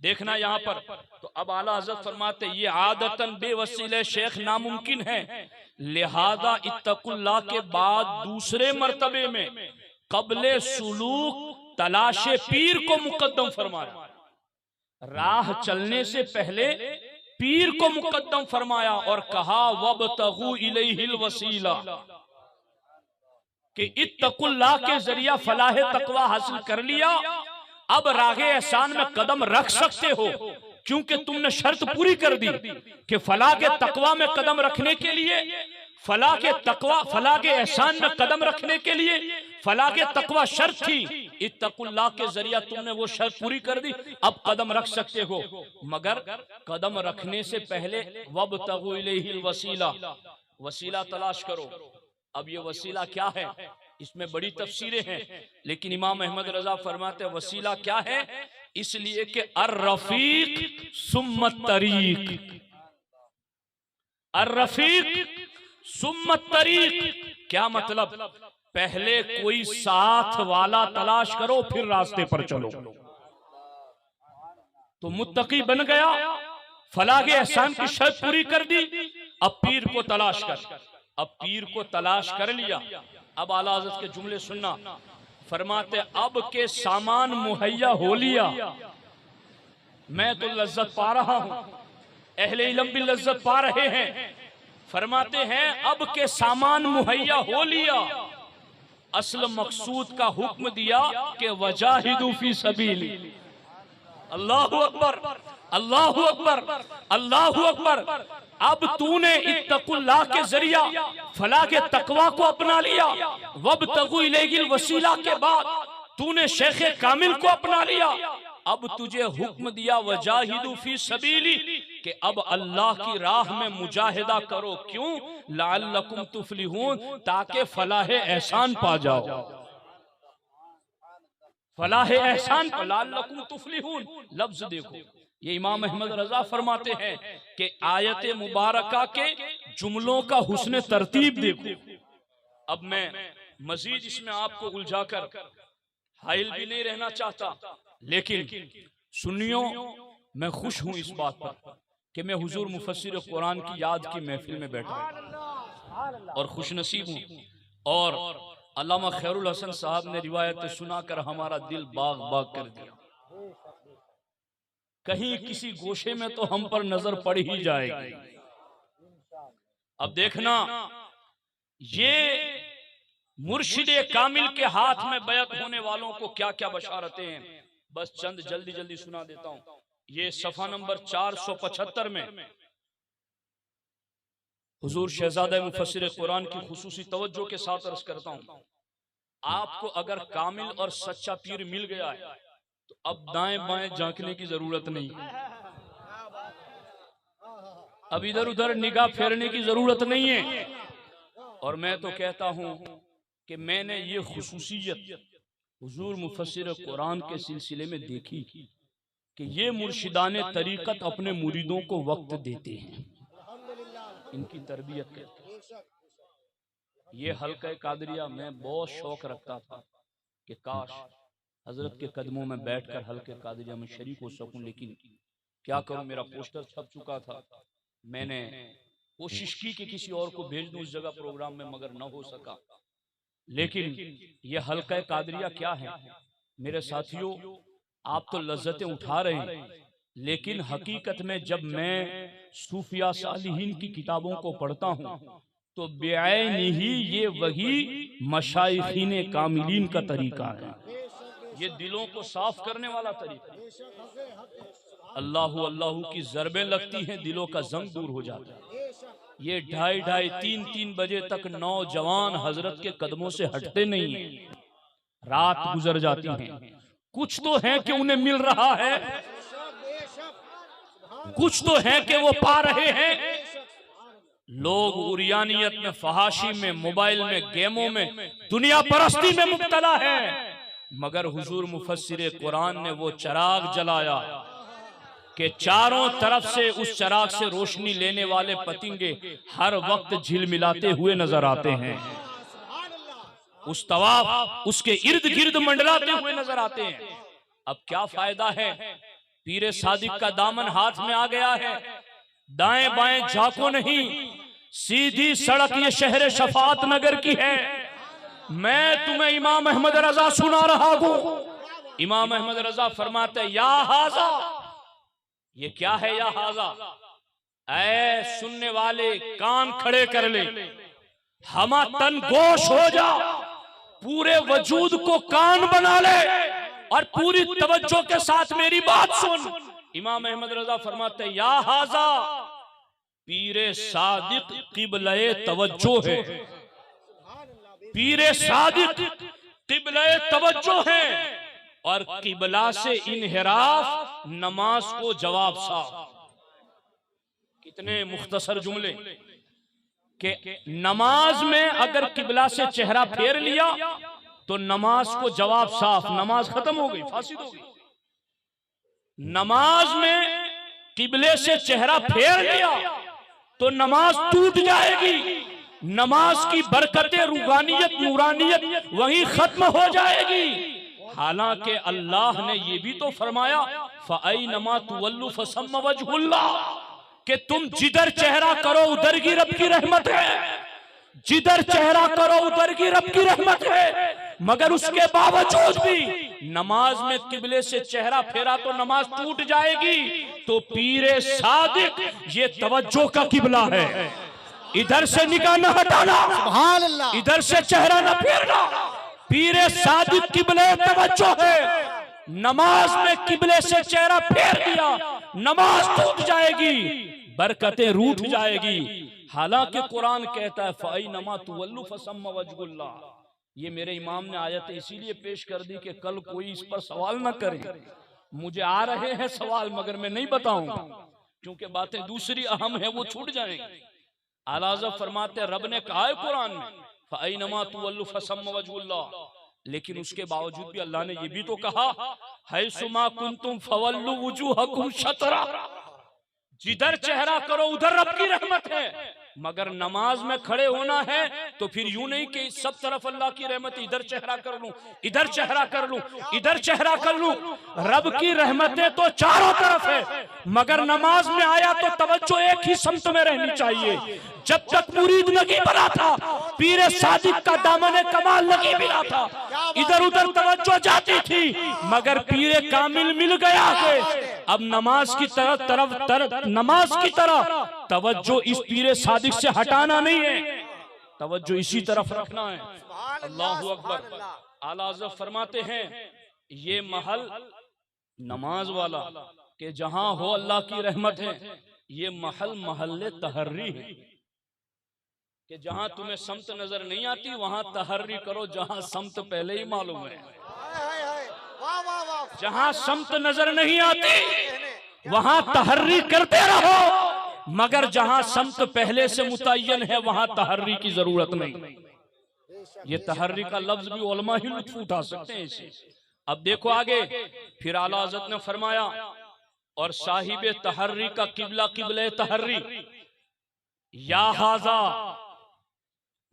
देखना यहाँ पर तो अब आला हज़रत फरमाते ये आदतन बेवसीले शेख नामुमकिन है, लिहाजा इत्तकुल्लाह के बाद दूसरे मर्तबे में कबले सुलूक तलाशे पीर को मुकद्दम फरमाया। राह चलने से पहले पीर को मुकद्दम फरमाया और कहा वबतगू इलैहिल वसीला कि इत्तकुल्लाह के जरिया फलाह तकवा हासिल कर लिया, अब रागे एहसान में कदम रख सकते हो क्योंकि तुमने शर्त पूरी कर दी कि फलाह के तकवा में कदम रखने के लिए, फलाह के तकवा फलाह के एहसान में कदम रखने के लिए फलाह के तकवा शर्त थी, इत्तकुल्लाह के जरिया तुमने वो शर्त पूरी कर दी, अब कदम रख सकते हो। मगर कदम रखने से पहले वबतगू इलैहिल वसीला, वसीला तलाश करो। अब ये वसीला क्या है इसमें बड़ी तफसीरें हैं, लेकिन इमाम अहमद रजा फरमाते वसीला क्या है, इसलिए कि अर्रफीक सुम्मत तरीक, अर्रफीक सुम्मत तरीक क्या मतलब? पहले कोई साथ वाला तलाश करो फिर रास्ते पर चलो। तो मुत्तकी बन गया, फलाह के एहसान की शर्त पूरी कर दी, अब पीर को तलाश कर। अब पीर को तलाश कर लिया, अब आला हज़रत के जुमले सुनना। फरमाते अब के सामान मुहैया हो लिया, मैं तो लज्जत पा रहा हूं, अहले इल्म भी लज्जत पा रहे हैं। फरमाते हैं अब के सामान मुहैया हो लिया, असल मकसूद का हुक्म दिया कि वजाहिदू फी सबीली। अल्लाहु अकबर, अल्लाहु अकबर, अल्लाहु अकबर। अब तूने इत्तकुल्लाह के जरिया फलाह के तकवा को अपना लिया, वबतगू इलैहिल वसीला के बाद तूने शेखे कामिल को अपना लिया, अब तुझे हुक्म दिया वजाहिदू फी सबीली कि अब अल्लाह की राह में मुजाहिदा करो। क्यों? लअल्लकुम तुफलिहून, ताकि फलाह एहसान पा जाओ। फलाह एहसान लअल्लकुम तुफलिहून लफ्ज देखो, ये इमाम अहमद रजा फरमाते हैं कि आयत मुबारका के जुमलों का हुस्न तरतीब देखो। अब मैं मजीद इसमें आपको उलझाकर हाइल भी नहीं रहना चाहता, लेकिन सुनियो मैं खुश हूं इस बात पर कि मैं हुजूर मुफस्सिर कुरान की याद की महफिल में बैठा और खुश नसीब हूं। और अल्लामा खैरुल हसन साहब ने रिवायत सुनाकर हमारा दिल बाग बाग कर दिया। कहीं किसी गोशे में तो हम पर नजर पड़ ही जाएगी। अब देखना ये मुर्शिदे कामिल के हाथ में बैत होने वालों को क्या क्या बशारतें हैं, बस चंद जल्दी जल्दी सुना देता हूं। ये सफा नंबर 475 में हुजूर शहजादा मुफस्सिर कुरान की खुसूसी तवज्जो के साथ अर्ज करता हूं, आपको अगर कामिल और सच्चा पीर मिल गया है तो अब दाएं बाएं झांकने की जरूरत नहीं, अब इधर उधर निगाह फेरने की जरूरत नहीं है। और मैं तो कहता हूं कि मैंने ये खुसूसियत हुजूर मुफस्सिर कुरान के सिलसिले में देखी कि ये मुर्शिदाने तरीकत अपने मुरीदों को वक्त देते हैं, इनकी तरबियत करते हैं। ये हल्का कादरिया मैं बहुत शौक रखता था कि काश हजरत के कदमों में बैठकर हल्के कादरिया में शरीक हो सकूं, लेकिन क्या करूं, मेरा पोस्टर छप चुका था। मैंने कोशिश की कि किसी और को भेज दूं उस जगह प्रोग्राम में, मगर न हो सका। लेकिन ये हल्का कादरिया क्या है मेरे साथियों, आप तो लज्जतें उठा रहे हैं, लेकिन हकीकत में जब मैं सूफिया सालिहीन की किताबों को पढ़ता हूँ तो बेआइन ही ये वही मशाइखीन कामिलीन का तरीका है, ये दिलों को साफ करने वाला तरीका। अल्लाहु अल्लाहु की ज़रबें लगती हैं, दिलों का जंग दूर हो जाता है। ये 2:30 3 बजे तक नौजवान हजरत के कदमों से हटते नहीं हैं। रात गुजर जाती हैं, कुछ तो है कि उन्हें मिल रहा है, कुछ तो है कि वो पा रहे हैं। लोग उरियानियत में, फहाशी में, मोबाइल में, गेमों में, दुनिया परस्ती में मुब्तला है, मगर हुजूर मुफस्सिर कुरान ने वो चिराग जलाया कि चारों तरफ से उस चिराग से रोशनी लेने वाले पतंगे हर वक्त झिलमिलाते हुए नजर आते हैं, उस तवाफ उसके इर्द गिर्द मंडलाते हुए नजर आते हैं। अब क्या फायदा है, पीरे सादिक का दामन हाथ में आ गया है, दाएं बाएं झांको नहीं, सीधी सड़क ये शहर शफात नगर की है। मैं तुम्हें इमाम अहमद रजा सुना रहा हूं। इमाम अहमद रजा फरमाते, या हाजा, ये क्या है या हाजा? ऐ सुनने वाले कान खड़े कर ले, हमा तन गोश हो जा, पूरे वजूद को कान बना ले और पूरी तवज्जो के साथ मेरी बात सुन। इमाम अहमद रजा फरमाते, या हाजा, पीरे सादिक किबले तवज्जो है, पीरे सादिक किबले तवज्जो है, और किबला से इनहिराफ नमाज को जवाब सा। कितने मुख्तसर जुमले कि नमाज में अगर किबला से चेहरा फेर लिया तो नमाज को जवाब साफ, नमाज खत्म हो गई, फासिद हो गई। नमाज में किबले से चेहरा फेर लिया तो नमाज टूट जाएगी, नमाज की बरकतें, रूहानियत, नूरानियत वहीं खत्म हो जाएगी। हालांकि अल्लाह ने ये भी तो फरमाया, फ़अयनमा तुवल्लु फसम्मा वजहुल्लाह, कि तुम जिधर चेहरा करो उधर की रब की रहमत है, जिधर चेहरा करो उधर की रब की रहमत है। मगर उसके बावजूद भी नमाज में किबले से चेहरा फेरा तो नमाज टूट जाएगी। तो पीरे सादिक ये तवज्जो का किबला है, इधर से निगाह न हटाना, सुभान अल्लाह, इधर से चेहरा न फेरना। पीरे सादिक किबले तवज्जो है, नमाज में किबले से चेहरा फेर दिया नमाज टूट जाएगी, बरकतें रूठ जाएगी। हालांकि कुरान कहता है, फ़अयनमा तुवल्लु फसम्मा वजहुल्लाह। ये मेरे इमाम ने आयत इसीलिए पेश कर दी कि कल कोई इस पर सवाल न करे। मुझे आ रहे हैं सवाल मगर मैं नहीं बताऊंगा, क्योंकि बातें दूसरी अहम है, वो छूट जाएंगी। आला हज़रत फरमाते, रब ने कहा है कुरान में, फ़अयनमा तुवल्लु फसम्मा वजहुल्लाह, लेकिन उसके बावजूद भी अल्लाह ने ये भी तो कहा, हैसुमा कुंतुम फवल्लु वुजूहकुम शतरा, जिधर चेहरा करो उधर रब की रहमत है। मगर नमाज में खड़े होना है तो फिर यूं नहीं कि सब तरफ अल्लाह की रहमत, इधर चेहरा कर लूं, इधर चेहरा कर लूं, इधर चेहरा कर लूं। रब की रहमतें तो चारों तरफ है, मगर नमाज में आया तो तवज्जो एक ही समत में रहनी चाहिए। जब तक मुरीद नहीं बना था, पीरे सादिक का दामन कमाल नहीं मिला था, इधर उधर तवज्जो जाती थी, मगर पीरे कामिल मिल गया है। अब नमाज की तरफ नमाज की तरह तवज्जो इस पीरे सादिक से हटाना नहीं है, तवज्जो इसी तरफ रखना है। अल्लाहु अकबर। आला हज़रत फरमाते हैं, ये महल नमाज वाला के जहां हो अल्लाह की रहमत है, ये महल महल्ले तहर्री है, कि जहां तुम्हें समत नजर नहीं आती वहां तहर्री करो, जहां समत पहले ही मालूम है। जहां समत नजर नहीं आती वहां तहर्री करते रहो, मगर जहां समत पहले से मुतय्यन है वहां तहर्री की जरूरत नहीं। ये तहर्री का लफ्ज भी उलमा ही लुत्फ उठा सकते हैं इसे। अब देखो आगे, फिर आला हज़रत ने फरमाया, और साहिबे तहर्री का किबला किबले तहर्री, या हाजा।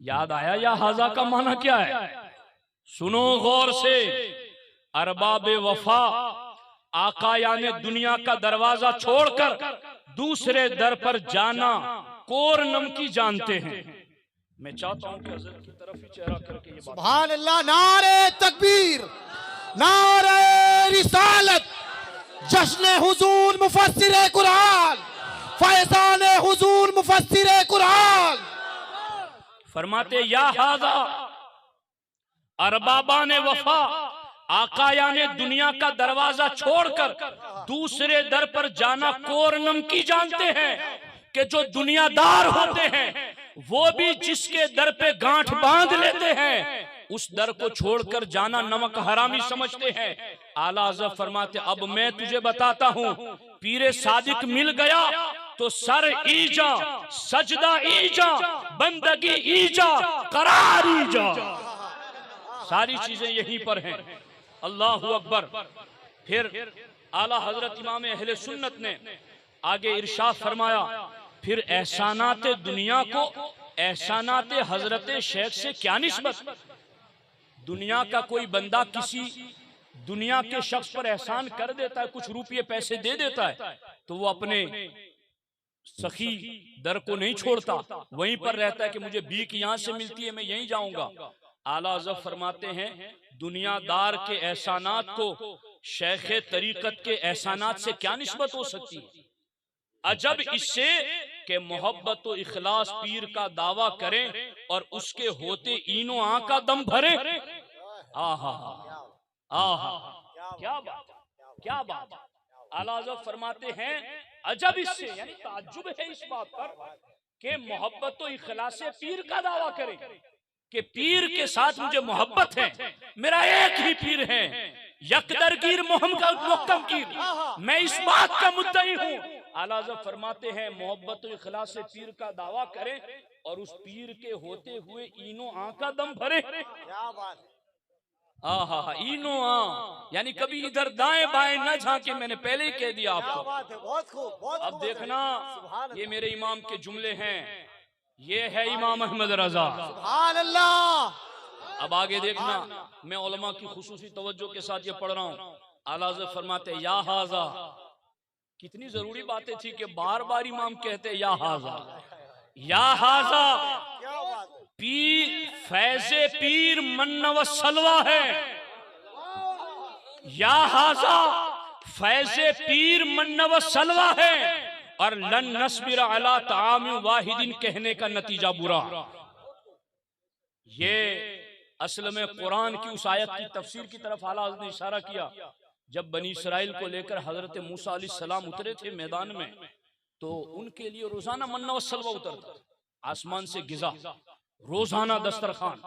याद आया या हाजा का माना क्या है? सुनो गौर से, अरबाबे वफा आका यानी दुनिया का दरवाजा छोड़कर दूसरे दर पर जाना कोर नम की जानते हैं। मैं चाहता हूं कि हज़रत की तरफ ही चेहरा करके ये बात। सुभान अल्लाह, नारे तकबीर, नारे रिसालत, जश्न हुजूर मुफस्सिर कुरान, फैज़ान हुजूर मुफस्सिर कुरान। फरमाते, या हाजा अरबाबा ने वफा आका यानी दुनिया का दरवाजा छोड़कर दूसरे दर पर जाना कोरनम की जानते हैं, कि जो दुनियादार होते हैं वो भी जिसके दर पे गांठ बांध लेते हैं उस दर को छोड़कर जाना नमक हरामी समझते हैं। आला हज़रत फरमाते अब मैं तुझे बताता हूँ, पीरे सादिक मिल गया तो सर ईजा, सजदा ईजा, बंदगी ईजा, करार ईजा, सारी चीजें यहीं पर हैं। अल्लाहु अकबर। फिर आला हजरत इमाम अहले सुन्नत ने आगे इरशाद फरमाया, फिर एहसानात दुनिया को एहसानात हजरत शेख से क्या निस्बत। दुनिया का कोई बंदा किसी दुनिया के शख्स पर एहसान कर देता है, कुछ रुपये पैसे दे देता है, तो वो अपने सखी दर को नहीं छोड़ता, वहीं पर रहता है कि मुझे भीख यहां से मिलती है, मैं यहीं जाऊंगा। आला हज़रत फरमाते हैं दुनियादार के एहसानात को शेख तरीकत के एहसानात से क्या निस्बत हो सकती है। अजब इससे कि मोहब्बत व इखलास पीर का दावा करें और उसके होते ईनो आ का दम भरे। आहा आहा, क्या बात, क्या बात। आला हज़रत फरमाते हैं अजब इससे, यानी ताज्जुब है इस बात पर कि मोहब्बत व इखलास पीर का दावा करें कि पीर के साथ मुझे मोहब्बत है, मेरा एक ही पीर है, यकदरगीर मोहम्मद मुक्तमगीर, मैं इस बात का मुद्दई हूँ। आला हज़रत फरमाते हैं मोहब्बत व इखलास से पीर का दावा करें और उस पीर के होते हुए ईनो आ का दम भरे। क्या बात। आहा, ईनो आ यानी कभी इधर दाएं बाएं न झांके, मैंने पहले ही कह दिया आपको। बहुत खूब, बहुत अब देखना, ये मेरे इमाम के जुमले हैं, ये है इमाम अहमद रजा। सुभान अल्लाह। अब आगे देखना, मैं उलमा की खुसूसी तवज्जो के साथ ये पढ़ रहा हूँ। आला हज़रत फरमाते या हाजा, कितनी जरूरी बातें थी कि बार बार इमाम कहते या हाजा, या हाजा, पीर फैज़े पीर मन्ना व सलवा है, या हाजा फैज़े पीर मन्ना व सलवा है, और लन नस्बिर अला ताम वाहिदिन कहने का नतीजा बुरा। ये असल में कुरान की उस आयत की तफसीर की तरफ आला हज़रत ने इशारा किया। जब बनी इसराइल को लेकर हजरत मूसा अलैहिस्सलाम उतरे थे मैदान में, तो उनके लिए रोजाना मन्ना व सलवा उतरता, आसमान से गिजा, रोजाना दस्तरखान,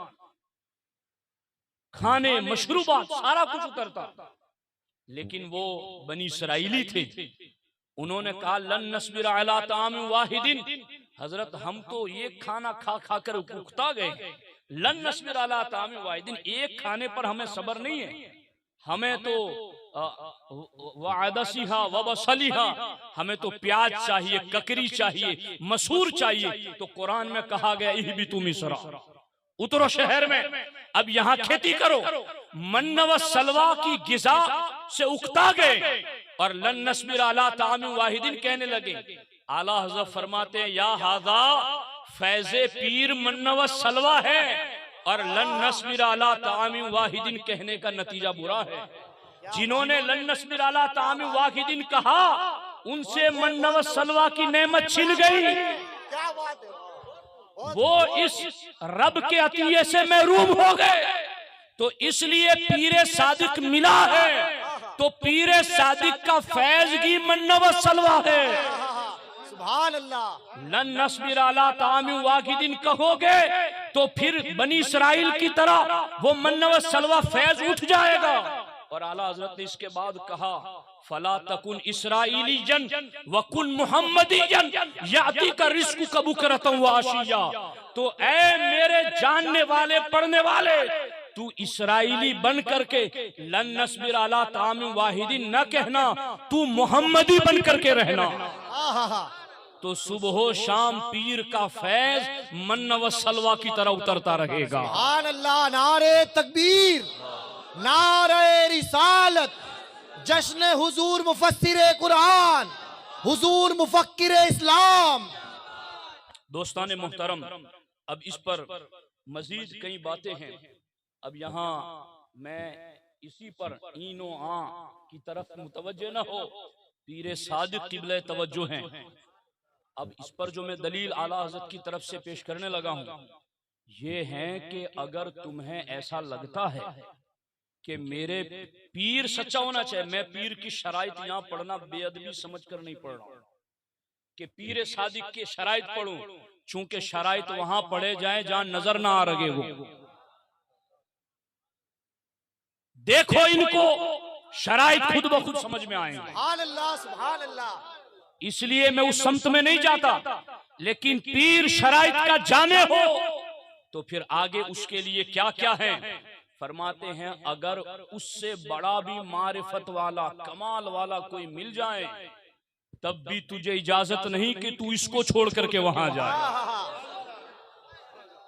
खाने, मशरूबात, सारा कुछ उतरता। लेकिन वो बनी इसराइली थे, उन्होंने कहा लन नस्बिर अला ताम वाहिदिन, हजरत हम तो एक खाना खा खा कर उकता गए, लन नस्बिर अला ताम वाहिदिन, एक खाने पर हमें सब्र नहीं है, हमें तो वादसिहा वबसलिहा, हमें तो प्याज चाहिए, ककरी चाहिए, मसूर चाहिए। तो कुरान में कहा गया इहबितु मिस्रा, उतरो शहर में, अब यहाँ खेती करो। मन्ना व सलवा की गिजा से उकता गए और लन नस्बिर अला ताम वाहिदिन कहने लगे। आला हज़रत फरमाते हैं या हाजा फैज़े पीर मन्ना व सलवा है और लन नस्बिर अला ताम वाहिदिन कहने का नतीजा बुरा है। जिन्होंने लन नस्बिर अला ताम वाहिदिन कहा, उनसे मन्ना व सलवा की नेमत छिन गई। क्या बात है। वो इस रब के अतिये से महरूम हो गए। तो इसलिए पीरे सादिक मिला है, तो पीरे सादिक का फैज़गी मन्ना व सलवा है। सुभान अल्लाह। लन नस्बिर अला ताम वाहिदिन कहोगे तो फिर बनी इसराइल की तरह वो मन्ना व सलवा फैज उठ जाएगा। और आला हज़रत ने इसके बाद कहा फला तकुन इसराइली जन वकुन मुहम्मदी जन याती का रिस्क कबू करतम व आशिया। तो ऐ मेरे जानने वाले पढ़ने वाले, तू इसराइली बन करके लन नस्बिर अला ताम वाहिदिन न कहना, तू मुहम्मदी बन करके रहना। तो सुबह शाम पीर का फैज मन्ना व सलवा की तरह उतरता रहेगा। सुभान अल्लाह। नारे तकबीर, नारे रिसालत, जश्न हुजूर मुफस्सिर कुरान, हुजूर मुफक्किर इस्लाम। दोस्तान मोहतरम, अब इस पर मजीद कई बातें हैं। अब यहाँ मैं इसी पर ईनो आ की तरफ मुतवज्जे न हो, पीरे सादिक किबले तवज्जो हैं। अब इस पर जो मैं दलील आला हज़रत की तरफ से पेश करने लगा हूँ, ये है कि अगर तुम्हें ऐसा लगता है कि मेरे पीर सच्चा होना चाहिए, मैं पीर की शराइत यहाँ पढ़ना बेअदबी समझ कर नहीं पढ़ रहा कि पीर सादिक के शराइत पढ़ूं, चूंकि शराइत वहां पढ़े जाए जहां नजर ना आ रहे हो। देखो इनको शराइत खुद ब खुद समझ में आएंगे। सुभान अल्लाह, सुभान अल्लाह। इसलिए मैं उस समत में नहीं जाता, लेकिन पीर शराइत का जाने हो तो फिर आगे उसके लिए क्या क्या है। फरमाते हैं अगर उससे बड़ा भी मारिफत वाला कमाल वाला कोई मिल जाए तब भी तुझे इजाजत नहीं कि तू इसको छोड़ करके वहां जाए।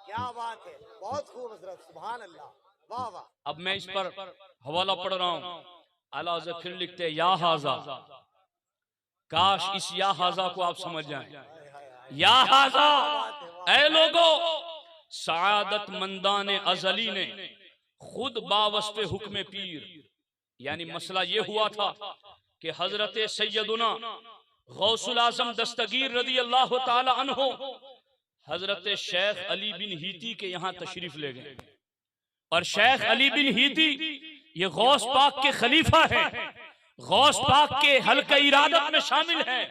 क्या बात है, बहुत खूब हजरत, सुभान अल्लाह, वाह वाह। अब मैं इस पर हवाला पढ़ रहा हूं। आला हज़रत फिर लिखते हैं या हाजा, काश इस या हाजा को आप समझ जाएं। या हाजा, ऐ लोगो, सआदत मंदान अजली ने खुद बावस्ते हुक्म पीर, यानी मसला ये हुआ था कि हजरत सैयदुना गौसुल आजम दस्तगीर रदी अल्लाह ताला अन्हो हजरत शेख अली बिन हीती के यहाँ तशरीफ ले गए। और शेख अली बिन हीती ये गौस पाक के खलीफा है, गौस पाक के हल्का इरादत में शामिल है।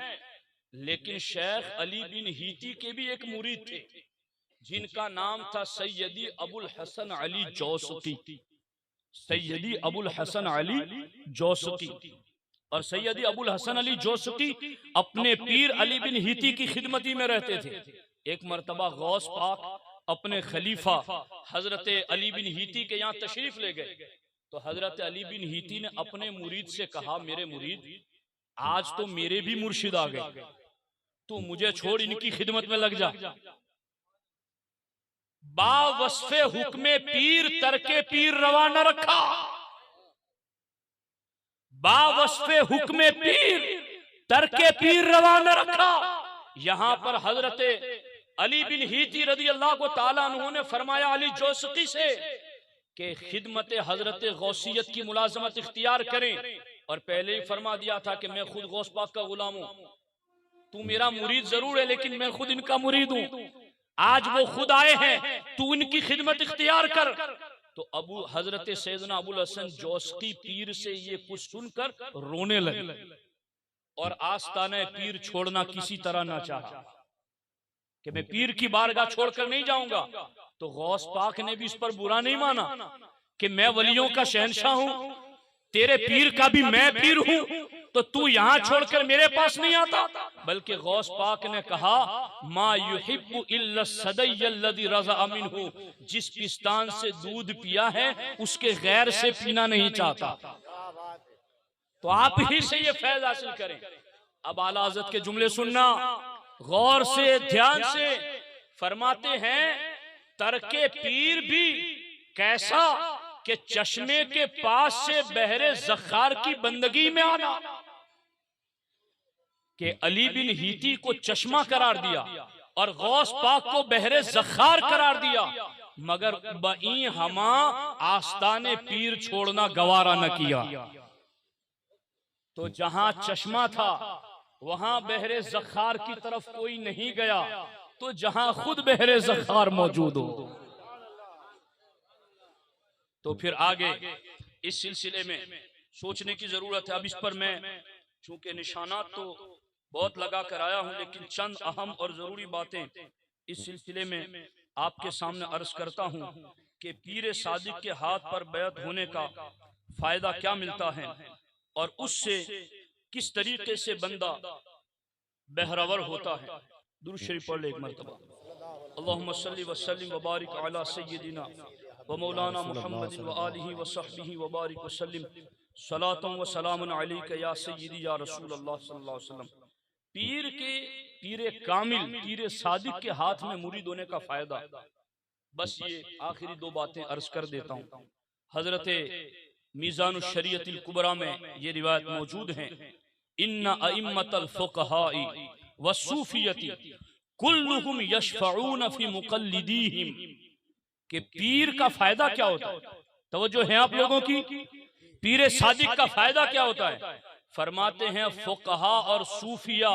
लेकिन शेख अली बिन हीती के भी एक मुरीद थे जिनका नाम था सैयदी अबुल हसन अली जौसकी। सैयदी अबुल हसन अली जौसकी। और सैयदी अबुल हसन अली जौसकी अपने पीर अली बिन हीती की खिदमती में रहते थे। एक मर्तबा गौस पाक अपने खलीफा हजरत अली बिन हीती के यहाँ तशरीफ ले गए तो हजरत अली बिन हीती ने अपने मुरीद से कहा, मेरे मुरीद, आज तो मेरे भी मुर्शिद आ गए, तू मुझे छोड़ इनकी खिदमत में लग जा। बावस्फे हुक्मे पीर तरके पीर रवा न रखा। बावस्फे हुक्मे पीर तरके पीर रवा न रखा। यहां पर हजरत अली बिन हीती रदी अल्लाह ताला अन्हु ने फरमाया अली जौसकी से कि खिदमत हजरत गौसियत की मुलाजमत इख्तियार करें। और पहले ही फरमा दिया था कि मैं खुद गौस पाक का गुलाम हूं, तू मेरा मुरीद जरूर है लेकिन मैं खुद इनका मुरीद हूं। आज वो खुद आए हैं, तू इनकी खिदमत इख्तियार कर। तो अबू हजरत सैयदना अबुल हसन जौसकी पीर से ये कुछ सुनकर रोने लगे और आस्ताने पीर छोड़ना किसी तरह ना चाहा कि मैं पीर की बारगाह छोड़कर नहीं जाऊंगा। तो गौस पाक ने भी इस पर बुरा नहीं माना कि मैं वलियों का शहंशाह हूं, तेरे पीर का भी मैं पीर हूं, तो तू यहां छोड़कर मेरे पास नहीं आता। बल्कि गौस पाक ने कहा, मा युहिब्बु इल्ला सदय्यल्लज़ी रज़ा मिन्हु, जिस पिस्तान से दूध पिया है उसके गैर से पीना नहीं चाहता। तो आप ही से ये फैज हासिल करें। अब आला हज़रत के जुमले सुनना गौर से, ध्यान से। फरमाते हैं तरके पीर भी कैसा कि चश्मे के पास से बहरे ज़खार की बंदगी में आना। कि अली बिन हीती को चश्मा करार दिया और गौस पाक को बहरे ज़खार करार दिया, मगर बई हमा आस्ताने पीर छोड़ना गवारा न किया। तो जहां चश्मा था वहां बहरे ज़खार की तरफ कोई नहीं गया, तो जहां खुद बहरे ज़खार मौजूद हो। तो फिर आगे इस सिलसिले में सोचने की जरूरत है। अब इस पर मैं चूंकि निशानात तो बहुत लगा कर आया हूं, लेकिन चंद अहम और जरूरी बातें इस सिलसिले में आपके सामने अर्ज करता हूं कि पीर सादिक के हाथ पर बैत होने का फायदा क्या मिलता है और उससे किस तरीके से बंदा बहरावर होता है। दुरूद शरीफ पढ़ ले एक मरतबा। अल्लाहुम्मा सल्ली व सल्लिम व बारिक अला सय्यिदिना व मौलाना मुहम्मदिन व आलिहि व सहबिहि व बारिक व सल्लिम सलातुन व सलामुन अलैका या सय्यिदी या रसूल अल्लाह सल्लल्लाहु अलैहि वसल्लम। पीर कामिल, पीर सादिक के हाथ में मुरीद होने का फायदा, बस ये आखिरी दो बातें अर्ज कर देता हूँ। हजरत मीज़ानुश शरीयतिल कुबरा में ये रिवायत मौजूद है, इन्ना अइम्मतल फुक़हाई व सूफियती कुल्लुहुम यशफ़ऊन फी मुक़ल्लिदीहिम। कि पीर का फायदा क्या होता है, तवज्जो है आप लोगों की। पीर सादिक का फायदा क्या होता है? फरमाते हैं फुक़हा और सूफिया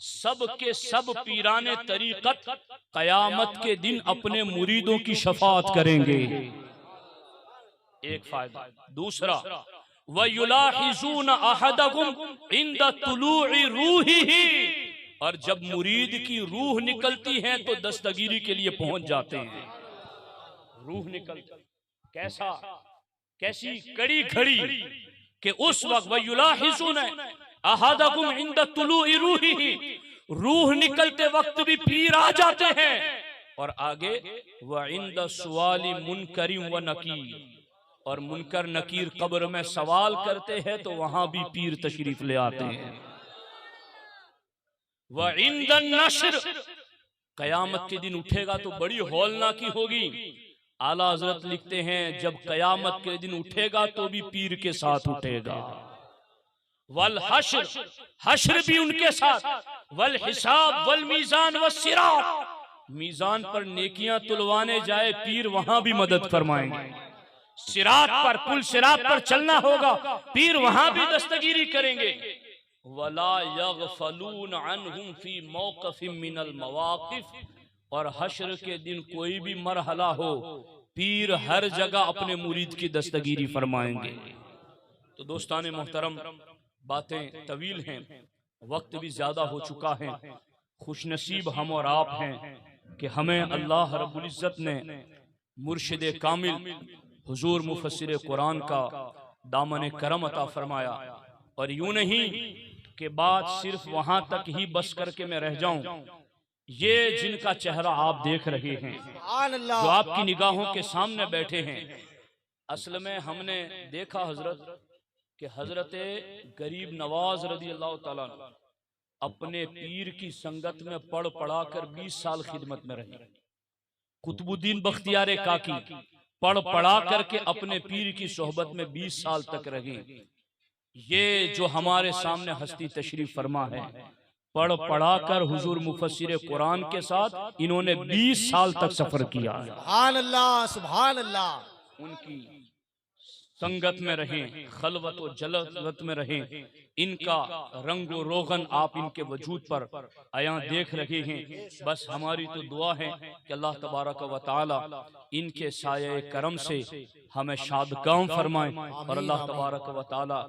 सब के सब पीराने तरीक़त क़यामत के दिन अपने मुरीदों की शफ़ाअत करेंगे। एक फायदा। दूसरा, वयुलाहिज़ून अहदकुम इंद तुलूइ रूहिही, और जब मुरीद की रूह निकलती है तो दस्तगीरी के लिए पहुंच जाते हैं। रूह निकल कैसा कैसी कड़ी घड़ी कि उस वक्त वयुलाहिज़ून अहादकुम इंद तुलूइ रूहिही, रूह निकलते वक्त भी पीर आ जाते हैं। और आगे व इंद सुवाली मुनकरिम व नकीर, और मुनकर नकीर कब्र में सवाल करते हैं तो वहां भी पीर तशरीफ ले आते हैं। व इंद नश्र, कयामत के दिन उठेगा तो बड़ी हौलनाकी होगी। आला हजरत लिखते हैं जब कयामत के दिन उठेगा तो भी पीर के साथ उठेगा। वल हश्र, हश्र भी उनके साथ। वल हिसाब वल मीजान व सिरात, मीजान पर नेकियां तुलवाने जाए पीर वहां भी मदद फरमाएंगे। सिरात पर, पुल सिरात पर चलना होगा, पीर वहां भी दस्तगीरी करेंगे। वला यगफलून अन्हुम फी मौक़िफ़िम मिनल मवाक़िफ़, और हश्र के दिन कोई भी मरहला हो पीर हर जगह अपने मुरीद की दस्तगीरी फरमाएंगे। तो दोस्ताने मोहतरम, बातें तवील हैं, वक्त भी ज्यादा हो चुका है। खुशनसीब हम और आप हैं कि हमें अल्लाह रब्बुल इज़्ज़त ने मुर्शिद कामिल हुजूर मुफस्सिर कुरान का दामन करम अता फरमाया। और यूं नहीं कि बात सिर्फ वहां तक ही बस करके मैं रह जाऊं। ये जिनका चेहरा आप देख रहे हैं, जो आपकी निगाहों के सामने बैठे हैं, असल में हमने देखा हजरत कि हजरत गरीब नवाज रज़ी अल्लाह ताला अपने पीर की संगत में पढ़ पढ़ा कर 20 साल खिदमत में रहे। कुतुबुद्दीन बख्तियार काकी पढ़ पढ़ा करके अपने पीर की सोहबत में 20 साल तक रहे। ये जो हमारे सामने हस्ती तशरीफ फरमा है, पढ़ पढ़ा कर हुजूर मुफस्सिर कुरान के साथ इन्होंने 20 साल तक सफर किया। सुभान अल्लाह, सुभान अल्लाह। उनकी संगत में रहें, खलवत और जलवत में रहें, इनका रंग व रोगन आप इनके वजूद पर आया देख रहे हैं। बस हमारी तो दुआ है कि अल्लाह तबारक व तआला इनके साये करम से हमें शादगाम फरमाए, और अल्लाह तबारक व तआला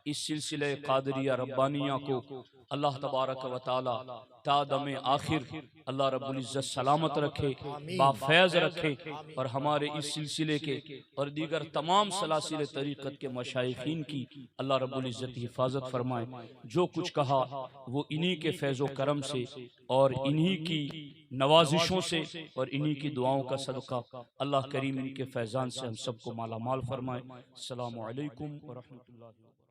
इस सिलसिले कादरिया रब्बानिया को अल्लाह तबारक व तआला तादमे आखिर अल्लाह रब्बुल इज़्ज़त सलामत रखे, बाफैज़ रखे, और हमारे इस सिलसिले के और दीगर तमाम सलासिल तरीक़त के मशाइखीन की अल्लाह रब्बुल इज़्ज़त हिफाजत फरमाए। जो कुछ कहा वो इन्हीं के फैज़ो करम से और इन्हीं की नवाजिशों से और इन्हीं की दुआओं का सदका अल्लाह करीम इनके फैज़ान से हम सबको माला माल फरमाए। अस्सलामु अलैकुम व रहमतुल्लाहि व बरकातुहू।